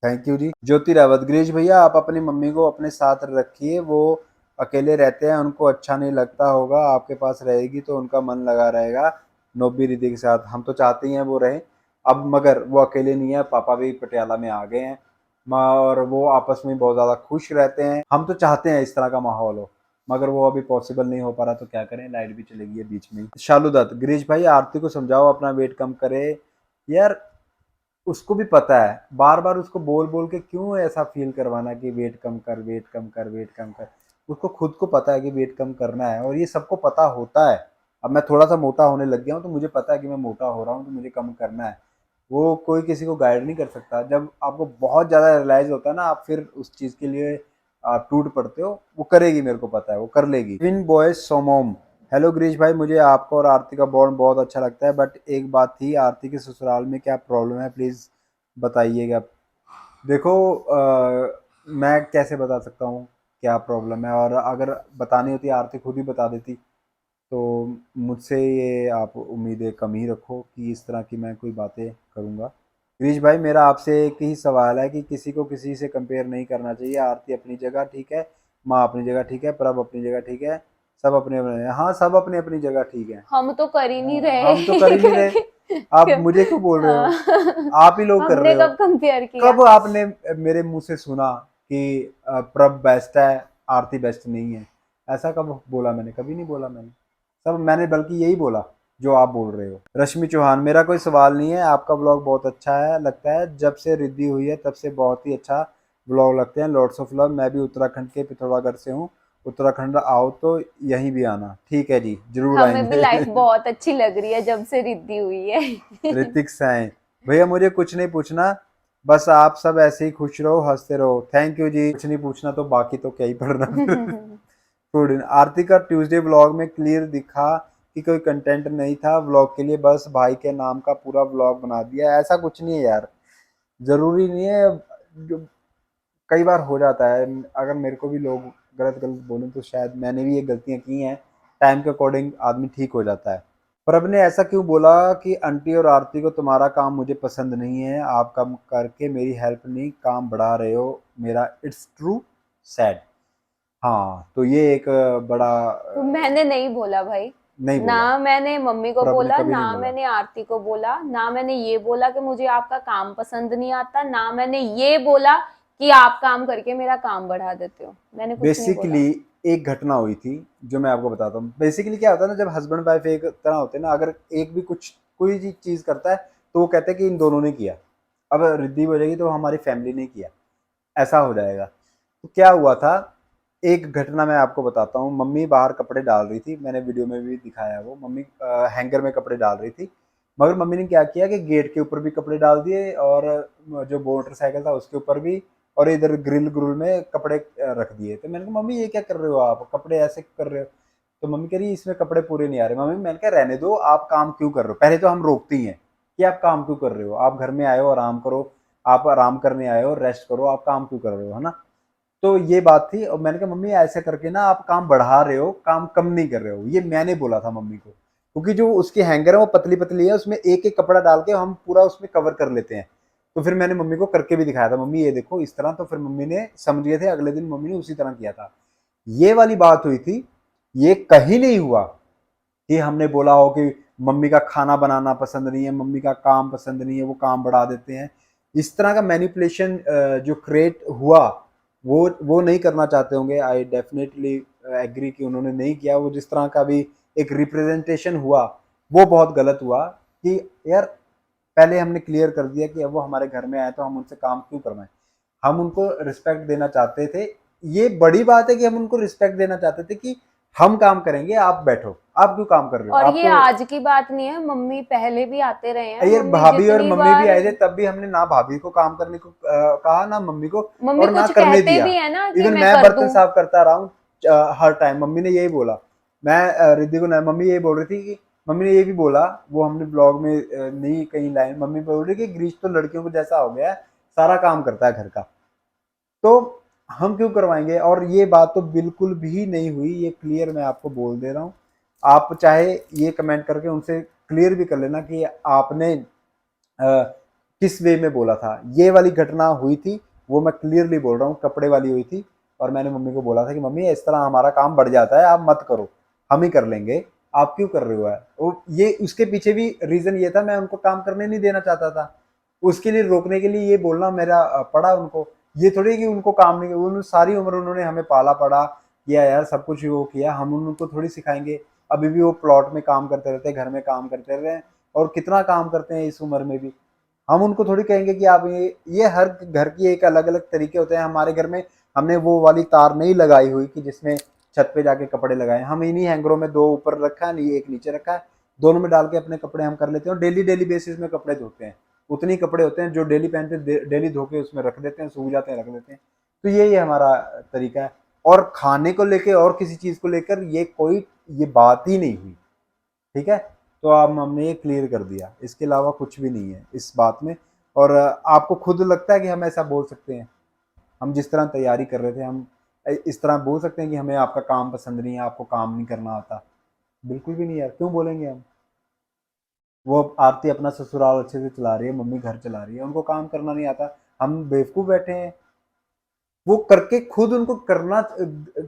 Thank you जी। ज्योति रावत, गिरीश भैया आप अपनी मम्मी को अपने साथ रखिए, वो अकेले रहते हैं, उनको अच्छा नहीं लगता होगा, आपके पास रहेगी तो उनका मन लगा रहेगा। नोबी रिद्धि के साथ, हम तो चाहते ही हैं वो रहें, अब मगर वो अकेले नहीं है, पापा भी पटियाला में आ गए हैं, माँ और वो आपस में बहुत ज़्यादा खुश रहते हैं। हम तो चाहते हैं इस तरह का माहौल हो, मगर वो अभी पॉसिबल नहीं हो पा रहा, तो क्या करें, लाइट भी चलेगी है बीच में ही। शालू दत्त, गिरीश भाई आरती को समझाओ अपना वेट कम करे यार, उसको भी पता है, बार बार उसको बोल बोल के क्यों ऐसा फील करवाना कि वेट कम कर, वेट कम कर, वेट कम कर। उसको खुद को पता है कि वेट कम करना है, और ये सबको पता होता है। अब मैं थोड़ा सा मोटा होने लग गया हूँ, तो मुझे पता है कि मैं मोटा हो रहा हूँ, तो मुझे कम करना है। वो कोई किसी को गाइड नहीं कर सकता। जब आपको बहुत ज़्यादा रियलाइज़ होता है ना, आप फिर उस चीज़ के लिए आप टूट पड़ते हो। वो करेगी, मेरे को पता है वो कर लेगी। ट्विन बॉयज सोमोम, हेलो गिरीश भाई, मुझे आपका और आरती का बॉन्ड बहुत अच्छा लगता है, बट एक बात थी, आरती के ससुराल में क्या प्रॉब्लम है, प्लीज़ बताइएगा। देखो मैं कैसे बता सकता हूँ क्या प्रॉब्लम है, और अगर बतानी होती आरती खुद ही बता देती। तो मुझसे ये आप उम्मीदें कम ही रखो कि इस तरह की मैं कोई बातें करूँगा। गिरीश भाई, मेरा आपसे एक ही सवाल है कि किसी को किसी से कंपेयर नहीं करना चाहिए। आरती अपनी जगह ठीक है, माँ अपनी जगह ठीक है, प्रभ अपनी जगह ठीक है, सब अपने अपने, हाँ सब अपनी अपनी जगह ठीक है। हम तो कर ही नहीं हाँ, हम तो रहे। कर ही नहीं रहे। आप मुझे क्यों बोल रहे हो? आप ही लोग कर हमने रहे हो। कब कंपेयर किया? कब आपने मेरे मुंह से सुना कि प्रभ बेस्ट है, आरती बेस्ट नहीं है? ऐसा कब बोला मैंने? कभी नहीं बोला मैंने। सब मैंने बल्कि यही बोला जो आप बोल रहे हो। रश्मि चौहान, मेरा कोई सवाल नहीं है, आपका ब्लॉग बहुत अच्छा है लगता है। जब से रिद्धि हुई है तब से बहुत ही अच्छा ब्लॉग लगते हैं। लॉर्ड्स ऑफ लव, मैं भी उत्तराखंड के पिथौरागढ़ से हूँ। उत्तराखंड आओ तो यहीं भी आना। ठीक है जी, जरूर हमें भी आएंगे। लाइफ बहुत अच्छी लग रही है जब से रिद्धि हुई है। ऋतिक सैन, भैया मुझे कुछ नहीं पूछना, बस आप सब ऐसे ही खुश रहो, हंसते रहो। थैंक यू जी। कुछ नहीं पूछना तो बाकी तो क्या ही पढ़ना। गुड। आरती का ट्यूसडे व्लॉग में क्लियर दिखा कि कोई कंटेंट नहीं था व्लॉग के लिए, बस भाई के नाम का पूरा व्लॉग बना दिया। ऐसा कुछ नहीं है यार, जरूरी नहीं है। जो कई बार हो जाता है, अगर मेरे को भी लोग गलत गलत बोलें तो शायद मैंने भी ये गलतियां की हैं। टाइम के अकॉर्डिंग आदमी ठीक हो जाता है। प्रभ ने ऐसा क्यों बोला कि आंटी और आरती को तुम्हारा काम मुझे पसंद नहीं है, आप कम करके मेरी हेल्प नहीं काम बढ़ा रहे हो मेरा, इट्स ट्रू सैड। हाँ, तो ये एक बड़ा तो मैंने नहीं बोला भाई। नहीं बोला। ना मैंने मम्मी को प्रभ ने बोला, कभी ना नहीं बोला। मैंने आरती को बोला, ना मैंने ये बोला कि मुझे आपका काम पसंद नहीं आता, ना मैंने ये बोला कि आप काम करके मेरा काम बढ़ा देते हो। मैंने कुछ नहीं बोला। बेसिकली एक घटना हुई थी जो मैं आपको बताता हूँ। बेसिकली क्या होता है ना, जब हस्बैंड वाइफ एक तरह होते हैं ना, अगर एक भी कुछ कोई चीज करता है तो वो कहते हैं कि इन दोनों ने किया। अब रिद्धि बोलेगी तो हमारी फैमिली ने किया, ऐसा हो जाएगा। तो क्या हुआ था, एक घटना मैं आपको बताता हूँ। मम्मी बाहर कपड़े डाल रही थी, मैंने वीडियो में भी दिखाया। वो मम्मी हैंगर में कपड़े डाल रही थी, मगर मम्मी ने क्या किया कि गेट के ऊपर भी कपड़े डाल दिए, और जो मोटरसाइकिल था उसके ऊपर भी, और इधर ग्रिल ग्रुल में कपड़े रख दिए। तो मैंने कहा मम्मी ये क्या कर रहे हो, आप कपड़े ऐसे कर रहे हो? तो मम्मी कह रही इसमें कपड़े पूरे नहीं आ रहे। मम्मी, मैंने कहा रहने दो, आप काम क्यों कर रहे हो? पहले तो हम रोकती हैं कि आप काम क्यों कर रहे हो, आप घर में आए हो आराम करो, आप आराम करने आए हो, रेस्ट करो, आप काम क्यों कर रहे हो, है ना? तो ये बात थी, और मैंने कहा मम्मी ऐसे करके ना आप काम बढ़ा रहे हो, काम कम नहीं कर रहे हो। ये मैंने बोला था मम्मी को, क्योंकि जो उसकी हैंगर है वो पतली पतली है, उसमें एक एक कपड़ा डाल के हम पूरा उसमें कवर कर लेते हैं। तो फिर मैंने मम्मी को करके भी दिखाया था, मम्मी ये देखो इस तरह। तो फिर मम्मी ने समझ गए थे, अगले दिन मम्मी ने उसी तरह किया था। ये वाली बात हुई थी। ये कहीं नहीं हुआ कि हमने बोला हो कि मम्मी का खाना बनाना पसंद नहीं है, मम्मी का काम पसंद नहीं है, वो काम बढ़ा देते हैं। इस तरह का मैनिपुलेशन जो क्रिएट हुआ, वो नहीं करना चाहते होंगे। आई डेफिनेटली एग्री कि उन्होंने नहीं किया। वो जिस तरह का भी एक रिप्रेजेंटेशन हुआ, वो बहुत गलत हुआ। कि यार पहले हमने क्लियर कर दिया कि अब वो हमारे घर में आए तो हम उनसे काम क्यों करवाएं। हम उनको रिस्पेक्ट देना चाहते थे। ये बड़ी बात है कि हम उनको रिस्पेक्ट देना चाहते थे कि हम काम करेंगे, आप बैठो, आप क्यों काम कर रहे हो, और आप ये तो। आज की बात नहीं है, मम्मी पहले भी आते रहे हैं। यार मम्मी भाभी और जितनी मम्मी भी बार, आए थे, तब भी हमने ना भाभी को काम करने को कहा, ना मम्मी को, मम्मी और ना कुछ करने कहते दिया। भी है ना कि इवन मैं मैं कर बर्तन दूं। साफ करता रहा हूँ हर टाइम। मम्मी ने यही बोला। मैं रिद्धि को ना, मम्मी यही बोल रही थी कि, मम्मी ने ये भी बोला, वो हमने ब्लॉग में नहीं कहीं लाइन, मम्मी बोल रही कि ग्रीश तो लड़कियों को जैसा हो गया है, सारा काम करता है घर का, तो हम क्यों करवाएंगे। और ये बात तो बिल्कुल भी नहीं हुई, ये क्लियर मैं आपको बोल दे रहा हूँ। आप चाहे ये कमेंट करके उनसे क्लियर भी कर लेना कि आपने किस वे में बोला था। ये वाली घटना हुई थी, वो मैं क्लियरली बोल रहा हूँ, कपड़े वाली हुई थी। और मैंने मम्मी को बोला था कि मम्मी इस तरह हमारा काम बढ़ जाता है, आप मत करो, हम ही कर लेंगे, आप क्यों कर रहे हो। है वो, ये उसके पीछे भी रीजन ये था, मैं उनको काम करने नहीं देना चाहता था। उसके लिए रोकने के लिए ये बोलना मेरा पड़ा उनको। ये थोड़ी कि उनको काम नहीं, उन्होंने सारी उम्र उन्होंने हमें पाला पड़ा किया यार, सब कुछ वो किया, हम उनको थोड़ी सिखाएंगे। अभी भी वो प्लॉट में काम करते रहते हैं, घर में काम करते रहे, और कितना काम करते हैं इस उम्र में भी। हम उनको थोड़ी कहेंगे कि आप ये हर घर की एक अलग अलग तरीके होते हैं। हमारे घर में हमने वो वाली तार नहीं लगाई हुई कि जिसमें छत पे जाके कपड़े लगाए। हम इन्हीं हैंगरों में दो ऊपर रखा है, नहीं एक नीचे रखा है, दोनों में डाल के अपने कपड़े हम कर लेते हैं, और डेली डेली बेसिस में कपड़े धोते हैं। उतने ही कपड़े होते हैं जो डेली पहनते, डेली धो के उसमें रख देते हैं, सूख जाते हैं, रख देते हैं। तो यही हमारा तरीका है। और खाने को लेके और किसी चीज़ को लेकर ये बात ही नहीं हुई, ठीक है। तो आप हमने ये क्लियर कर दिया, इसके अलावा कुछ भी नहीं है इस बात में। और आपको खुद लगता है कि हम ऐसा बोल सकते हैं? हम जिस तरह तैयारी कर रहे थे, हम इस तरह बोल सकते हैं कि हमें आपका काम पसंद नहीं है, आपको काम नहीं करना आता? बिल्कुल भी नहीं यार, क्यों बोलेंगे हम? वो आरती अपना ससुराल अच्छे से चला रही है, मम्मी घर चला रही है, उनको काम करना नहीं आता, हम बेवकूफ़ बैठे हैं? वो करके खुद उनको करना,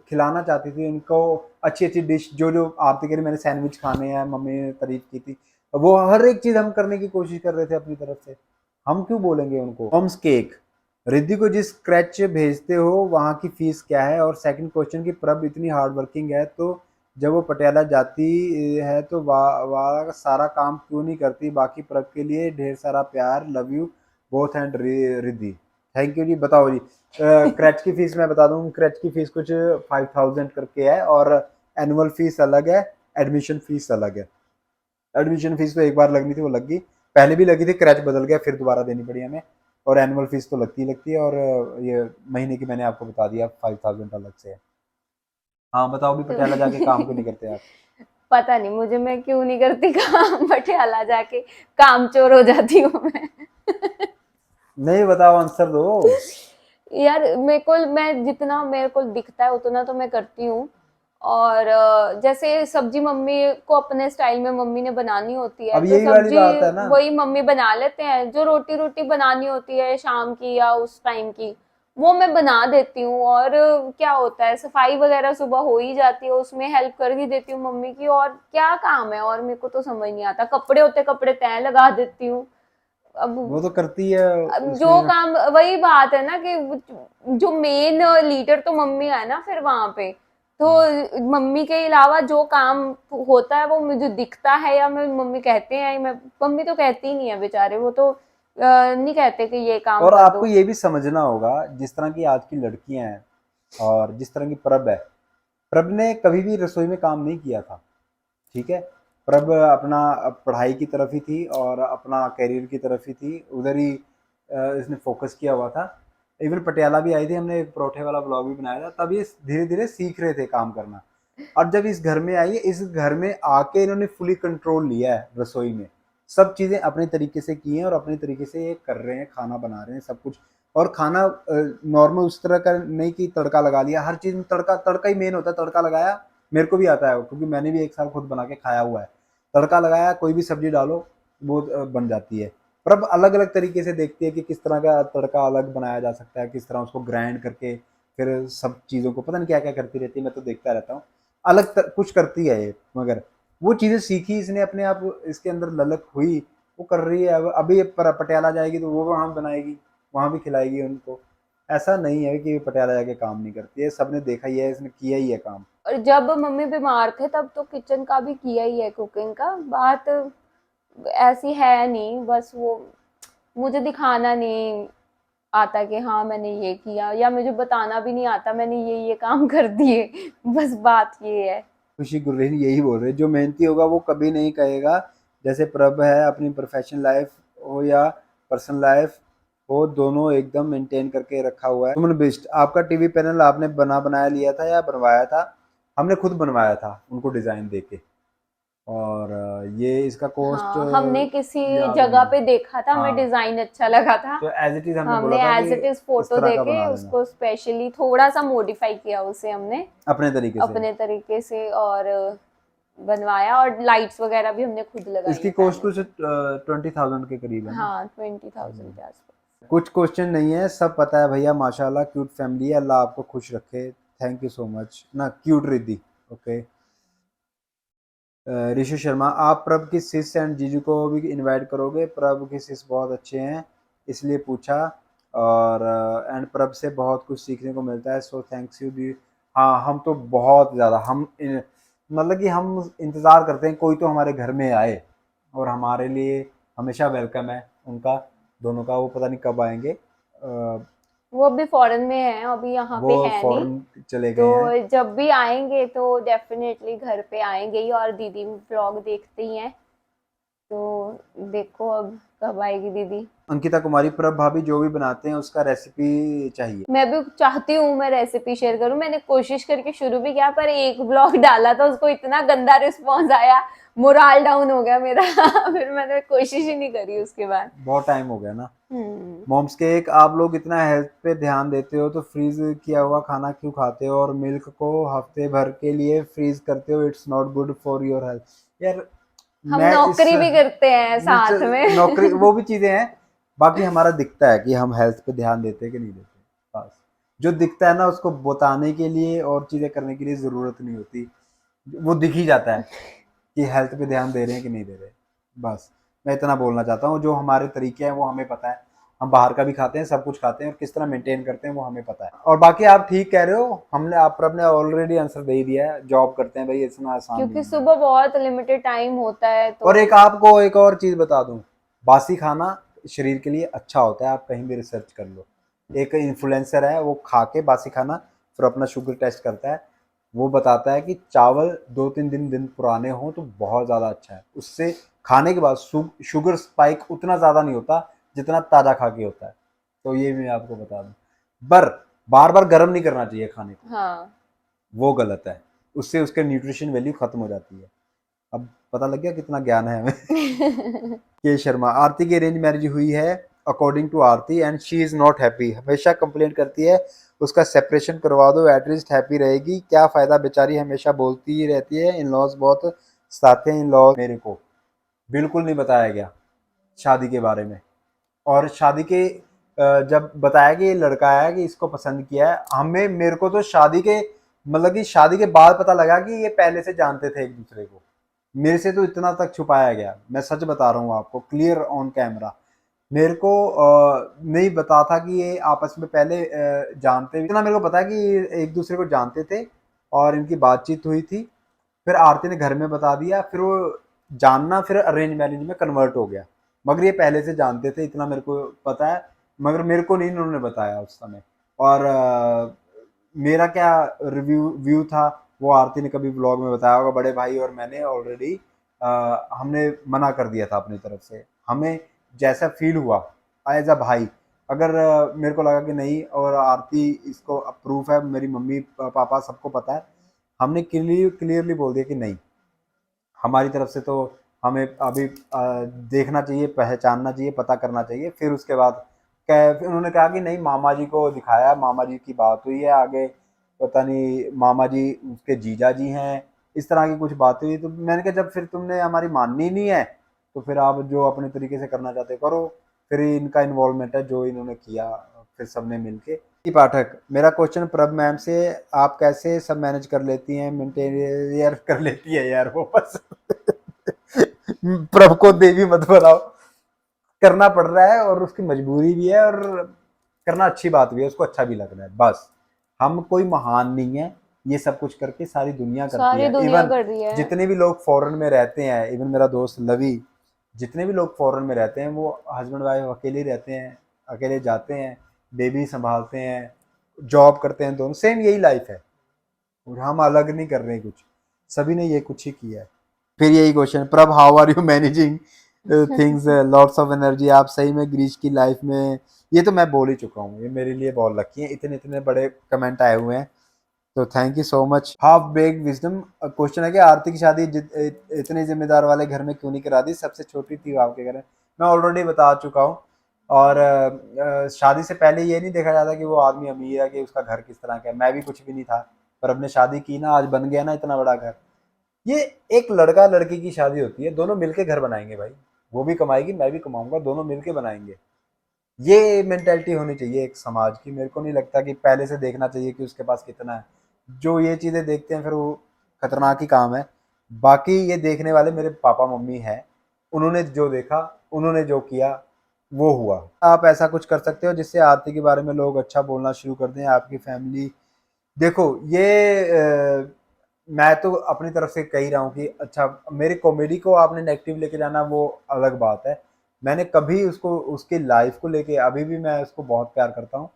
खिलाना चाहती थी उनको अच्छी अच्छी डिश, जो जो आरती कह रही मैंने सैंडविच खाने हैं, मम्मी ने तारीफ की थी, वो हर एक चीज़ हम करने की कोशिश कर रहे थे अपनी तरफ से। हम क्यों बोलेंगे उनको? होम्स केक, रिद्धि को जिस क्रैच भेजते हो वहाँ की फीस क्या है? और सेकंड क्वेश्चन की प्रभ इतनी हार्ड वर्किंग है तो जब वो पटियाला जाती है तो वहाँ का सारा काम क्यों नहीं करती? बाकी प्रभ के लिए ढेर सारा प्यार, love you both and Riddhi. Thank you जी। बताओ जी, क्रैच की फीस मैं बता दूं, क्रैच की फीस कुछ 5000 करके है, और एनुअल फीस अलग है, एडमिशन फीस अलग है। एडमिशन फीस तो एक बार लगनी थी, वो लग गई, पहले भी लगी थी, क्रैच बदल गया फिर दोबारा देनी पड़ी हमें। और एनुअल फीस तो लगती ही लगती है, और ये महीने की मैंने आपको बता दिया 5000 अलग से है। हाँ बताओ भी, पटियाला जाके काम क्यों नहीं करते आप? पता नहीं मुझे, मैं क्यों नहीं करती काम पटियाला जाके, काम चोर हो जाती हूँ मैं। नहीं बताओ, आंसर दो। यार मेरे को, मैं जितना मेरे को दिखता है उतना तो मैं करती हूँ। और जैसे सब्जी मम्मी को अपने स्टाइल में मम्मी ने बनानी होती है अब तो यही वाली सब्जी बात है ना। वही मम्मी बना लेते हैं, जो रोटी रोटी बनानी होती है शाम की या उस टाइम की, वो मैं बना देती हूँ। और क्या होता है, सफाई वगैरह सुबह हो ही जाती है, उसमें हेल्प कर ही देती हूँ मम्मी की। और क्या काम है, और मेरे को तो समझ नहीं आता, कपड़े होते कपड़े तय लगा देती हूँ। अब वो तो करती है अब जो उसमें। काम, वही बात है ना कि जो मेन लीडर तो मम्मी है ना फिर वहां पे। तो मम्मी के अलावा जो काम होता है वो मुझे दिखता है, या मैं मम्मी कहते हैं, मैं मम्मी तो कहती ही नहीं है बेचारे, वो तो नहीं कहते कि ये काम और कर आपको दो। ये भी समझना होगा, जिस तरह की आज की लड़कियां हैं और जिस तरह की प्रभ है, प्रभ ने कभी भी रसोई में काम नहीं किया था, ठीक है। प्रभ अपना पढ़ाई की तरफ ही थी और अपना करियर की तरफ ही थी, उधर ही इसने फोकस किया हुआ था। इवन पटियाला भी आई थी, हमने एक परोठे वाला ब्लॉग भी बनाया था, तब ये धीरे धीरे सीख रहे थे काम करना। और जब इस घर में आई है, इस घर में आके इन्होंने फुली कंट्रोल लिया है रसोई में, सब चीज़ें अपने तरीके से की हैं और अपने तरीके से ये कर रहे हैं, खाना बना रहे हैं सब कुछ। और खाना नॉर्मल उस तरह का नहीं कि तड़का लगा लिया, हर चीज़ में तड़का, तड़का ही मेन होता है। तड़का लगाया, मेरे को भी आता है क्योंकि मैंने भी एक साल खुद बना के खाया हुआ है। तड़का लगाया, कोई भी सब्जी डालो वो बन जाती है। पर अब अलग अलग तरीके से देखती है कि किस तरह का तड़का अलग बनाया जा सकता है, किस तरह उसको ग्राइंड करके फिर सब चीज़ों को पता नहीं क्या क्या करती रहती है, मैं तो देखता रहता हूँ। कुछ करती है ये, मगर वो चीज़ें सीखी इसने अपने आप, इसके अंदर ललक हुई, वो कर रही है। अब अभी पटियाला जाएगी तो वो वहाँ बनाएगी, वहाँ भी खिलाएगी उनको। ऐसा नहीं है कि पटियाला जाके काम नहीं करती है, सबने देखा ही है, इसने किया ही है काम। और जब मम्मी बीमार थे तब तो किचन का भी किया ही है, कुकिंग का बात ऐसी है नहीं, बस वो मुझे दिखाना नहीं आता कि हाँ मैंने ये किया, या मुझे बताना भी नहीं आता मैंने ये काम कर दिए। बस बात ये है। खुशी गुर्रेन यही बोल रहे, जो मेहनती होगा वो कभी नहीं कहेगा। जैसे प्रभ है, अपनी प्रोफेशनल लाइफ हो या पर्सनल लाइफ हो, दोनों एकदम मेंटेन करके रखा हुआ है। सुमन बिस्ट, आपका टीवी पैनल आपने बनाया लिया था या बनवाया था? हमने खुद बनवाया था उनको डिज़ाइन देके। और ये इसका कॉस्ट हाँ, हमने किसी याद जगह नहीं। पे देखा था, हमें हाँ, डिजाइन अच्छा लगा था। तो एज इट इज़ हमने हमने बोला था कि एज इट इज इस फोटो तरह का देके बना देना उसको स्पेशली थोड़ा सा मॉडिफाई किया उसे हमने अपने तरीके से। अपने तरीके से, और बनवाया। और लाइट्स वगैरह भी हमने खुद लगाई इसकी है कॉस्ट पैनल कुछ पे। 20,000 के करीब है ना। हाँ, 20,000 के आसपास। कुछ क्वेश्चन नहीं है, सब पता है भैया, माशाल्लाह क्यूट फैमिली है, अल्लाह आपको खुश रखे। थैंक यू सो मच ना, क्यूट रिद्धि। ओके। ऋषि शर्मा, आप प्रभ की सिस एंड जीजू को भी इनवाइट करोगे? प्रभ की सिस बहुत अच्छे हैं इसलिए पूछा, और एंड प्रभ से बहुत कुछ सीखने को मिलता है, सो थैंक्स यू दी। हाँ, हम तो बहुत ज़्यादा, मतलब कि हम इंतज़ार करते हैं कोई तो हमारे घर में आए, और हमारे लिए हमेशा वेलकम है उनका, दोनों का। वो पता नहीं कब आएंगे, वो अभी फॉरेन में है, अभी यहाँ वो पे है नहीं। फॉरेन चले गए हैं। तो जब भी आएंगे तो डेफिनेटली घर पे आएंगे ही, और दीदी व्लॉग देखते ही हैं। तो देखो अब कब आएगी दीदी? अंकिता कुमारी, प्रभ भाभी जो भी बनाते हैं उसका रेसिपी चाहिए। मैं भी चाहती हूँ मैं रेसिपी शेयर करूँ। मैंने कोशिश करके शुरू भी किया, पर एक ब्लॉग डाला था, उसको इतना गंदा रिस्पॉन्स आया, मोराल डाउन हो गया मेरा। फिर मैंने कोशिश ही नहीं करी उसके बाद। बहुत टाइम हो गया ना। हम्म। मॉम्स केक, आप लोग इतना हेल्थ पे ध्यान देते हो तो फ्रीज किया हुआ खाना क्यों खाते हो और मिल्क को हफ्ते भर के लिए फ्रीज करते हो? It's not good for your health. यार हम मैं इस नौकरी भी करते हैं साथ में। नौकरी वो भी चीजें हैं, बाकी हमारा दिखता है कि हम हेल्थ पे ध्यान देते हैं कि नहीं देते। बस जो दिखता है ना उसको बताने के लिए और चीजें करने के लिए जरूरत नहीं होती, वो दिख ही जाता है कि हेल्थ पे ध्यान दे रहे हैं कि नहीं दे रहे। बस मैं इतना बोलना चाहता हूँ, जो हमारे तरीके हैं वो हमें पता है, हम बाहर का भी खाते हैं, सब कुछ खाते हैं और किस तरह मेंटेन करते हैं वो हमें पता है। और बाकी आप ठीक कह रहे हो, हमने आप पर अपने ऑलरेडी आंसर दे ही दिया है, जॉब करते हैं भाई, इतना आसान नहीं क्योंकि है। सुबह बहुत लिमिटेड टाइम होता है तो। और एक आपको एक और चीज बता दूं, बासी खाना शरीर के लिए अच्छा होता है, आप कहीं भी रिसर्च कर लो। एक इन्फ्लुएंसर है वो खा के बासी खाना फिर अपना शुगर टेस्ट करता है, वो बताता है कि चावल 2-3 दिन पुराने हो तो बहुत ज़्यादा अच्छा है, उससे खाने के बाद शुगर स्पाइक उतना ज़्यादा नहीं होता जितना ताज़ा खा के होता है। तो ये मैं आपको बता दूं, पर बार बार गर्म नहीं करना चाहिए खाने को, हाँ। वो गलत है, उससे उसके न्यूट्रिशन वैल्यू खत्म हो जाती है। अब पता लग गया कितना ज्ञान है हमें। के शर्मा, आरती की अरेंज मैरिज हुई है according to Aarti and she is not happy, हमेशा कंप्लेंट करती है, उसका सेपरेशन करवा दो एटलीस्ट हैप्पी रहेगी, क्या फायदा, बेचारी हमेशा बोलती ही रहती है, इन लॉज बहुत सताते हैं इन लॉज। मेरे को बिल्कुल नहीं बताया गया शादी के बारे में, और शादी के जब बताया कि ये लड़का आया कि इसको पसंद किया है, हमें मेरे को तो शादी के मतलब कि शादी के बाद पता लगा कि ये पहले से जानते थे एक दूसरे को। मेरे से तो इतना तक छुपाया गया, मैं सच बता रहा हूँ आपको, क्लियर ऑन कैमरा। मेरे को नहीं बता था कि ये आपस में पहले जानते, इतना मेरे को पता है कि ये एक दूसरे को जानते थे और इनकी बातचीत हुई थी, फिर आरती ने घर में बता दिया, फिर वो जानना फिर अरेंज मैरिज में कन्वर्ट हो गया, मगर ये पहले से जानते थे, इतना मेरे को पता है, मगर मेरे को नहीं इन्होंने बताया उस समय। और मेरा क्या रिव्यू व्यू था वो आरती ने कभी ब्लॉग में बताया होगा, बड़े भाई और मैंने ऑलरेडी हमने मना कर दिया था अपनी तरफ से, हमें जैसा फील हुआ एज अ भाई, अगर मेरे को लगा कि नहीं और आरती इसको अप्रूव है, मेरी मम्मी पापा सबको पता है, हमने क्लियरली बोल दिया कि नहीं, हमारी तरफ से तो हमें अभी देखना चाहिए, पहचानना चाहिए, पता करना चाहिए, फिर उसके बाद फिर उन्होंने कहा कि नहीं, मामा जी को दिखाया, मामा जी की बात हुई है आगे, पता नहीं मामा जी उसके जीजा जी हैं, इस तरह की कुछ बात हुई, तो मैंने कहा जब फिर तुमने हमारी माननी नहीं है तो फिर आप जो अपने तरीके से करना चाहते करो, फिर इनका इन्वॉल्वमेंट है जो इन्होंने किया, फिर सबने मिलके। पाठक, मेरा क्वेश्चन प्रभ मैम से, आप कैसे सब मैनेज कर लेती हैं, मेंटेन यार कर लेती है यार वो बस। प्रभ को देवी मत बनाओ, करना पड़ रहा है और उसकी मजबूरी भी है और करना अच्छी बात भी है, उसको अच्छा भी लग रहा है, बस हम कोई महान नहीं है, ये सब कुछ करके सारी दुनिया करती सारी है। दुनिया इवन कर रही है। जितने भी लोग फॉरेन में रहते हैं, इवन मेरा दोस्त लवी, जितने भी लोग फॉरेन में रहते हैं वो हस्बैंड वाइफ अकेले रहते हैं, अकेले जाते हैं, बेबी संभालते हैं, जॉब करते हैं, दोनों सेम यही लाइफ है, और हम अलग नहीं कर रहे हैं कुछ, सभी ने ये कुछ ही किया है। फिर यही question, Prabh how are you managing things, lots of energy, आप सही में ग्रीश की लाइफ में, ये तो मैं बोल ही चुका हूँ, ये मेरे लिए बहुत लकी है, इतने इतने बड़े कमेंट आए हुए हैं, तो thank you so much. Half baked wisdom question है कि आरती की शादी इतने जिम्मेदार वाले घर में क्यों नहीं करा दी, सबसे छोटी थी वो आपके घर में, मैं ऑलरेडी बता चुका हूँ। और शादी से पहले ये नहीं देखा जाता कि वो आदमी अमीर है कि उसका घर किस तरह का है, मैं भी कुछ भी नहीं था, पर अपने शादी की ना, आज बन गया ना इतना बड़ा घर। ये एक लड़का लड़की की शादी होती है, दोनों मिलके घर बनाएंगे भाई, वो भी कमाएगी मैं भी कमाऊंगा, दोनों मिलके बनाएंगे, ये मेंटेलिटी होनी चाहिए एक समाज की। मेरे को नहीं लगता कि पहले से देखना चाहिए कि उसके पास कितना है, जो ये चीज़ें देखते हैं फिर वो खतरनाक ही काम है। बाकी ये देखने वाले मेरे पापा मम्मी हैं, उन्होंने जो देखा, उन्होंने जो किया वो हुआ। आप ऐसा कुछ कर सकते हो जिससे आरती के बारे में लोग अच्छा बोलना शुरू कर दें, आपकी फैमिली, देखो ये मैं तो अपनी तरफ से कह ही रहा हूँ कि अच्छा, मेरी कॉमेडी को आपने नेगेटिव लेके जाना वो अलग बात है, मैंने कभी उसको उसकी लाइफ को लेके, अभी भी मैं उसको बहुत प्यार करता हूँ,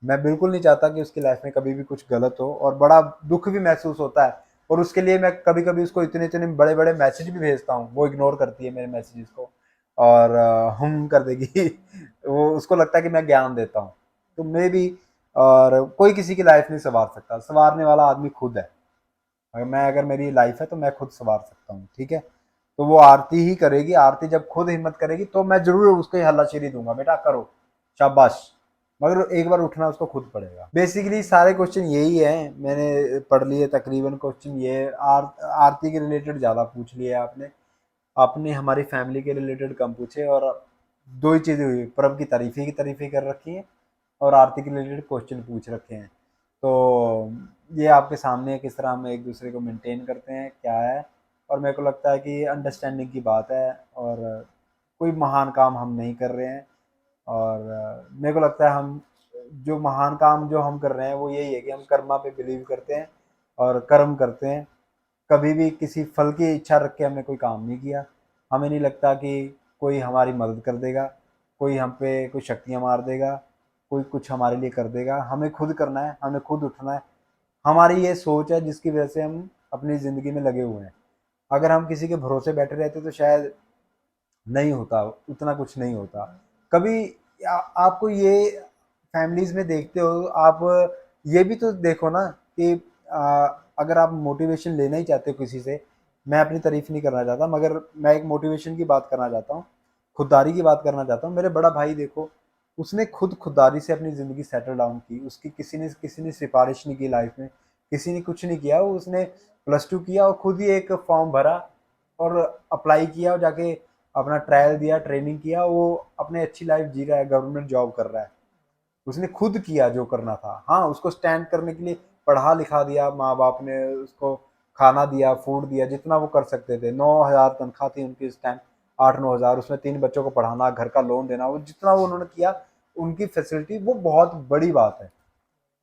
मैं बिल्कुल नहीं चाहता कि उसकी लाइफ में कभी भी कुछ गलत हो, और बड़ा दुख भी महसूस होता है, और उसके लिए मैं कभी कभी उसको इतने इतने बड़े बड़े मैसेज भी भेजता हूँ, वो इग्नोर करती है मेरे मैसेजेस को, और हम कर देगी। वो उसको लगता है कि मैं ज्ञान देता हूँ, तो मे भी। और कोई किसी की लाइफ नहीं संवार सकता, संवारने वाला आदमी खुद है। अगर मेरी लाइफ है तो मैं खुद संवार सकता हूँ, ठीक है। तो वो आरती ही करेगी, आरती जब खुद हिम्मत करेगी तो मैं जरूर उसको हल्लाशेरी दूंगा, बेटा करो, शाबाश। मगर एक बार उठना उसको खुद पड़ेगा। बेसिकली सारे क्वेश्चन यही है, मैंने पढ़ लिए तकरीबन क्वेश्चन। ये आरती के रिलेटेड ज़्यादा पूछ लिए आपने। आपने हमारी फैमिली के रिलेटेड कम पूछे। और दो ही चीज़ें हुई, प्रभ की तारीफी कर रखी है और आरती के रिलेटेड क्वेश्चन पूछ रखे हैं। तो ये आपके सामने है किस तरह हम एक दूसरे को मेंटेन करते हैं, क्या है। और मेरे को लगता है कि अंडरस्टैंडिंग की बात है, और कोई महान काम हम नहीं कर रहे हैं। और मेरे को लगता है हम जो महान काम जो हम कर रहे हैं वो यही है कि हम कर्मा पे बिलीव करते हैं और कर्म करते हैं। कभी भी किसी फल की इच्छा रख के हमने कोई काम नहीं किया। हमें नहीं लगता कि कोई हमारी मदद कर देगा, कोई हम पे कोई शक्तियाँ मार देगा, कोई कुछ हमारे लिए कर देगा। हमें खुद करना है, हमें खुद उठना है। हमारी ये सोच है जिसकी वजह से हम अपनी ज़िंदगी में लगे हुए हैं। अगर हम किसी के भरोसे बैठे रहते तो शायद नहीं होता, उतना कुछ नहीं होता। कभी आपको ये फैमिलीज़ में देखते हो आप, ये भी तो देखो ना कि अगर आप मोटिवेशन लेना ही चाहते हो किसी से, मैं अपनी तारीफ नहीं करना चाहता मगर मैं एक मोटिवेशन की बात करना चाहता हूँ, खुददारी की बात करना चाहता हूँ। मेरे बड़ा भाई देखो, उसने खुददारी से अपनी ज़िंदगी सेटल डाउन की। उसकी किसी ने सिफारिश नहीं की लाइफ में, किसी ने कुछ नहीं किया। वो उसने +2 किया और खुद ही एक फॉर्म भरा और अप्लाई किया और जाके अपना ट्रायल दिया, ट्रेनिंग किया। वो अपने अच्छी लाइफ जी रहा है, गवर्नमेंट जॉब कर रहा है। उसने खुद किया जो करना था। हाँ, उसको स्टैंड करने के लिए पढ़ा लिखा दिया, माँ बाप ने उसको खाना दिया, फूड दिया, जितना वो कर सकते थे। 9,000 तनख्वाह थी उनकी इस टाइम, 8-9 हज़ार, उसमें 3 बच्चों को पढ़ाना, घर का लोन देना, वो जितना वो उन्होंने किया, उनकी फैसिलिटी, वो बहुत बड़ी बात है।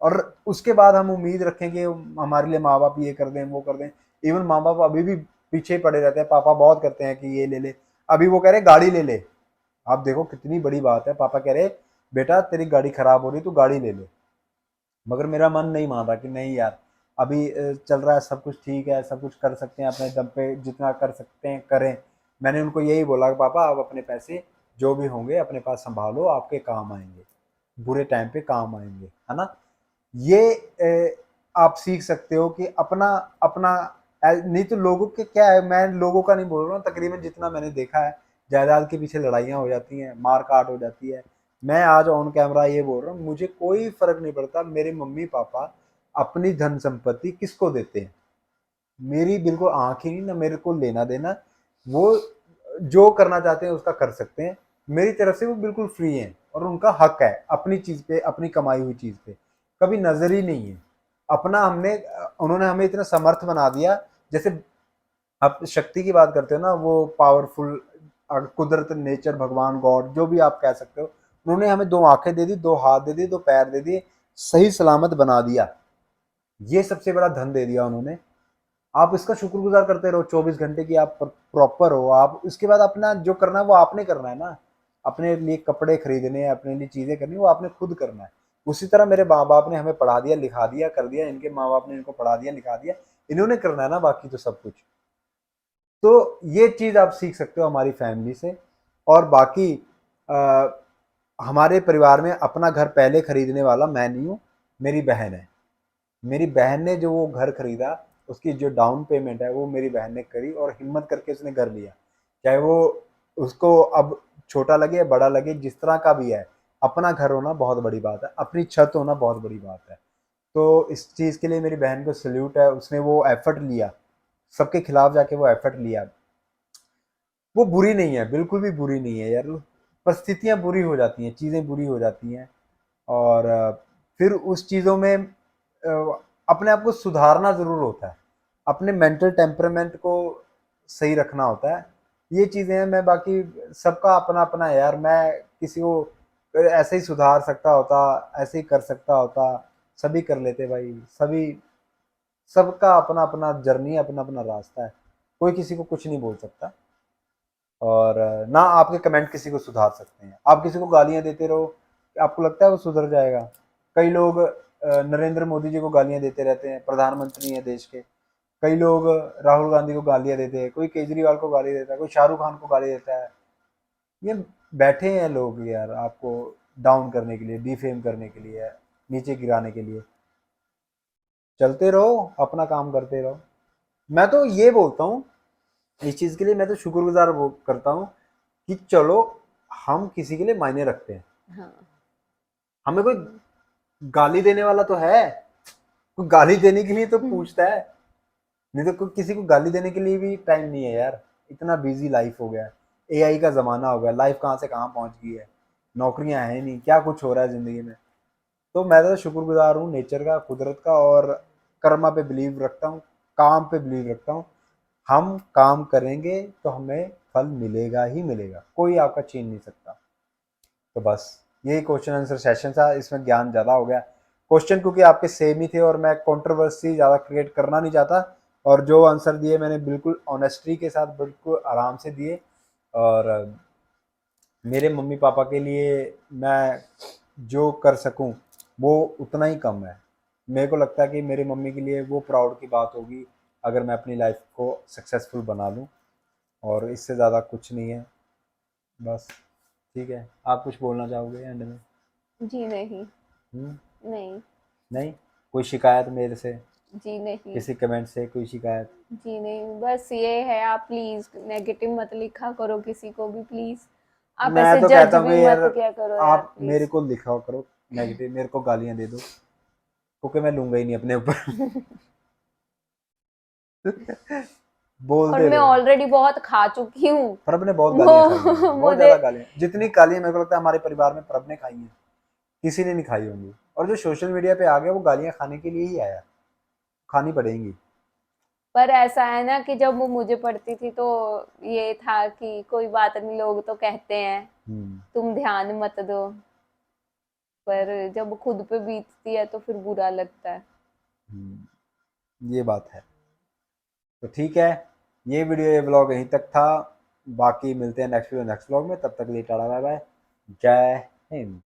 और उसके बाद हम उम्मीद रखें कि हमारे लिए माँ बाप ये कर दें, वो कर दें। इवन माँ बाप अभी भी पीछे पड़े रहते हैं। पापा बहुत करते हैं कि ये ले ले, अभी वो कह रहे गाड़ी ले ले। आप देखो कितनी बड़ी बात है, पापा कह रहे बेटा तेरी गाड़ी खराब हो रही, तू गाड़ी ले ले। मगर मेरा मन नहीं मान रहा कि नहीं यार, अभी चल रहा है, सब कुछ ठीक है, सब कुछ कर सकते हैं अपने दम पे, जितना कर सकते हैं करें। मैंने उनको यही बोला कि पापा आप अपने पैसे जो भी होंगे अपने पास संभालो, आपके काम आएंगे, बुरे टाइम पे काम आएंगे, है ना। ये आप सीख सकते हो कि अपना अपना नहीं तो लोगों के क्या है, मैं लोगों का नहीं बोल रहा हूँ, तकरीबन जितना मैंने देखा है, जायदाद के पीछे लड़ाइयाँ हो जाती हैं, मार काट हो जाती है। मैं आज ऑन कैमरा ये बोल रहा हूँ, मुझे कोई फर्क नहीं पड़ता मेरे मम्मी पापा अपनी धन संपत्ति किसको देते हैं। मेरी बिल्कुल आँख ही नहीं, ना मेरे को लेना देना। वो जो करना चाहते हैं उसका कर सकते हैं। मेरी तरफ से वो बिल्कुल फ्री हैं और उनका हक है अपनी चीज़ पे, अपनी कमाई हुई चीज़ पे। कभी नज़र ही नहीं है अपना। उन्होंने हमें इतना समर्थ बना दिया। जैसे आप शक्ति की बात करते हो ना, वो पावरफुल, कुदरत, नेचर, भगवान, गॉड, जो भी आप कह सकते हो। उन्होंने हमें 2 आँखें दे दी, 2 हाथ दे दिए, 2 पैर दे दिए, सही सलामत बना दिया। ये सबसे बड़ा धन दे दिया उन्होंने। आप इसका शुक्रगुज़ार करते रहो 24 घंटे की आप प्रॉपर हो। आप इसके बाद अपना जो करना है वो आपने करना है ना। अपने लिए कपड़े खरीदने हैं, अपने लिए चीज़ें करनी है, वो आपने खुद करना है। उसी तरह मेरे माँ-बाप ने हमें पढ़ा दिया, लिखा दिया, कर दिया। इनके माँ-बाप ने इनको पढ़ा दिया, लिखा दिया। इन्होंने करना है ना बाकी तो सब कुछ। तो ये चीज़ आप सीख सकते हो हमारी फैमिली से। और बाकी अ, हमारे परिवार में अपना घर पहले खरीदने वाला मैं नहीं हूँ, मेरी बहन है। मेरी बहन ने जो वो घर खरीदा, उसकी जो डाउन पेमेंट है वो मेरी बहन ने करी और हिम्मत करके उसने घर लिया। चाहे वो उसको अब छोटा लगे या बड़ा लगे, जिस तरह का भी है, अपना घर होना बहुत बड़ी बात है, अपनी छत होना बहुत बड़ी बात है। तो इस चीज़ के लिए मेरी बहन को सैल्यूट है। उसने वो एफर्ट लिया, सबके खिलाफ जाके वो एफर्ट लिया। वो बुरी नहीं है, बिल्कुल भी बुरी नहीं है यार। परिस्थितियाँ बुरी हो जाती हैं, चीज़ें बुरी हो जाती हैं। और फिर उस चीज़ों में अपने आप को सुधारना ज़रूर होता है। अपने मेंटल टेम्परामेंट को सही रखना होता है। ये चीज़ें हैं। मैं बाकी सबका अपना-अपना है यार। मैं किसी को ऐसे ही सुधार सकता होता, ऐसे ही कर सकता होता, सभी कर लेते भाई। सभी सबका अपना-अपना जर्नी है, अपना-अपना रास्ता है। कोई किसी को कुछ नहीं बोल सकता। और ना आपके कमेंट किसी को सुधार सकते हैं। आप किसी को गालियाँ देते रहो, आपको लगता है वो सुधर जाएगा? कई लोग नरेंद्र मोदी जी को गालियाँ देते रहते हैं, प्रधानमंत्री हैं देश के। कई लोग राहुल गांधी को गालियाँ देते हैं, कोई केजरीवाल को गाली देता है, कोई शाहरुख खान को गाली देता है। ये बैठे हैं लोग यार आपको डाउन करने के लिए, डिफेम करने के लिए, नीचे गिराने के लिए। चलते रहो, अपना काम करते रहो। मैं तो ये बोलता हूँ, इस चीज़ के लिए मैं तो शुक्रगुजार वो करता हूँ कि चलो हम किसी के लिए मायने रखते हैं। हाँ। हमें कोई गाली देने वाला तो है, कोई गाली देने के लिए तो पूछता है, नहीं तो कोई किसी को गाली देने के लिए भी टाइम नहीं है यार। इतना बिजी लाइफ हो गया है, एआई का ज़माना हो गया, लाइफ कहाँ से कहाँ पहुँच गई है, नौकरियां हैं नहीं, क्या कुछ हो रहा है ज़िंदगी में। तो मैं तो शुक्रगुजार हूँ नेचर का, कुदरत का, और कर्मा पे बिलीव रखता हूँ, काम पे बिलीव रखता हूँ। हम काम करेंगे तो हमें फल मिलेगा ही मिलेगा, कोई आपका छीन नहीं सकता। तो बस यही क्वेश्चन आंसर सेशन था, इसमें ज्ञान ज़्यादा हो गया। क्वेश्चन क्योंकि आपके सेम ही थे और मैं कंट्रोवर्सी ज़्यादा क्रिएट करना नहीं चाहता, और जो आंसर दिए मैंने बिल्कुल ऑनेस्टी के साथ, बिल्कुल आराम से दिए। और मेरे मम्मी पापा के लिए मैं जो कर सकूं वो उतना ही कम है। मेरे को लगता है कि मेरी मम्मी के लिए वो प्राउड की बात होगी अगर मैं अपनी लाइफ को सक्सेसफुल बना लूं, और इससे ज़्यादा कुछ नहीं है। बस ठीक है, आप कुछ बोलना चाहोगे एंड में? जी नहीं। हम्म। नहीं। नहीं? कोई शिकायत मेरे से, जी नहीं। किसी कमेंट से कोई शिकायत? जी नहीं, बस ये है, आप प्लीज नेगेटिव मत लिखा करो किसी को भी, प्लीज। आप मैं ऐसे तो जज कहता हूँ भी कि यार मत किया करो यार, आप मेरे प्लीज। को लिखा करो नेगेटिव, मेरे को गालियां दे दो, क्योंकि मैं लूंगा ही नहीं अपने ऊपर। और बोलते मैं रहो। ऑलरेडी बहुत खा चुकी हूँ। प्रभ ने बहुत गालियां खाई हैं, वो बहुत मुझे। ज्यादा गालियां, जितनी गालियां मेरे को लगता है हमारे परिवार में प्रभ ने खाई हैं, किसी ने नहीं खाई होंगी। और जो सोशल मीडिया पे आ गया वो गालियां खाने के लिए ही आया, खानी पड़ेंगी। पर ऐसा है ना कि जब वो मुझे पढ़ती थी तो ये था कि कोई बात नहीं, लोग तो कहते हैं, हम्म। तुम ध्यान मत दो। पर जब खुद पे बीतती है तो फिर बुरा लगता है। ये बात है। तो ठीक है, ये वीडियो, ये ब्लॉग यहीं तक था। बाकी मिलते हैं नेक्स्ट वीडियो नेक्स्ट ब्लॉग में, तब तक के लिए टाटा बाय बाय, जय हिंद।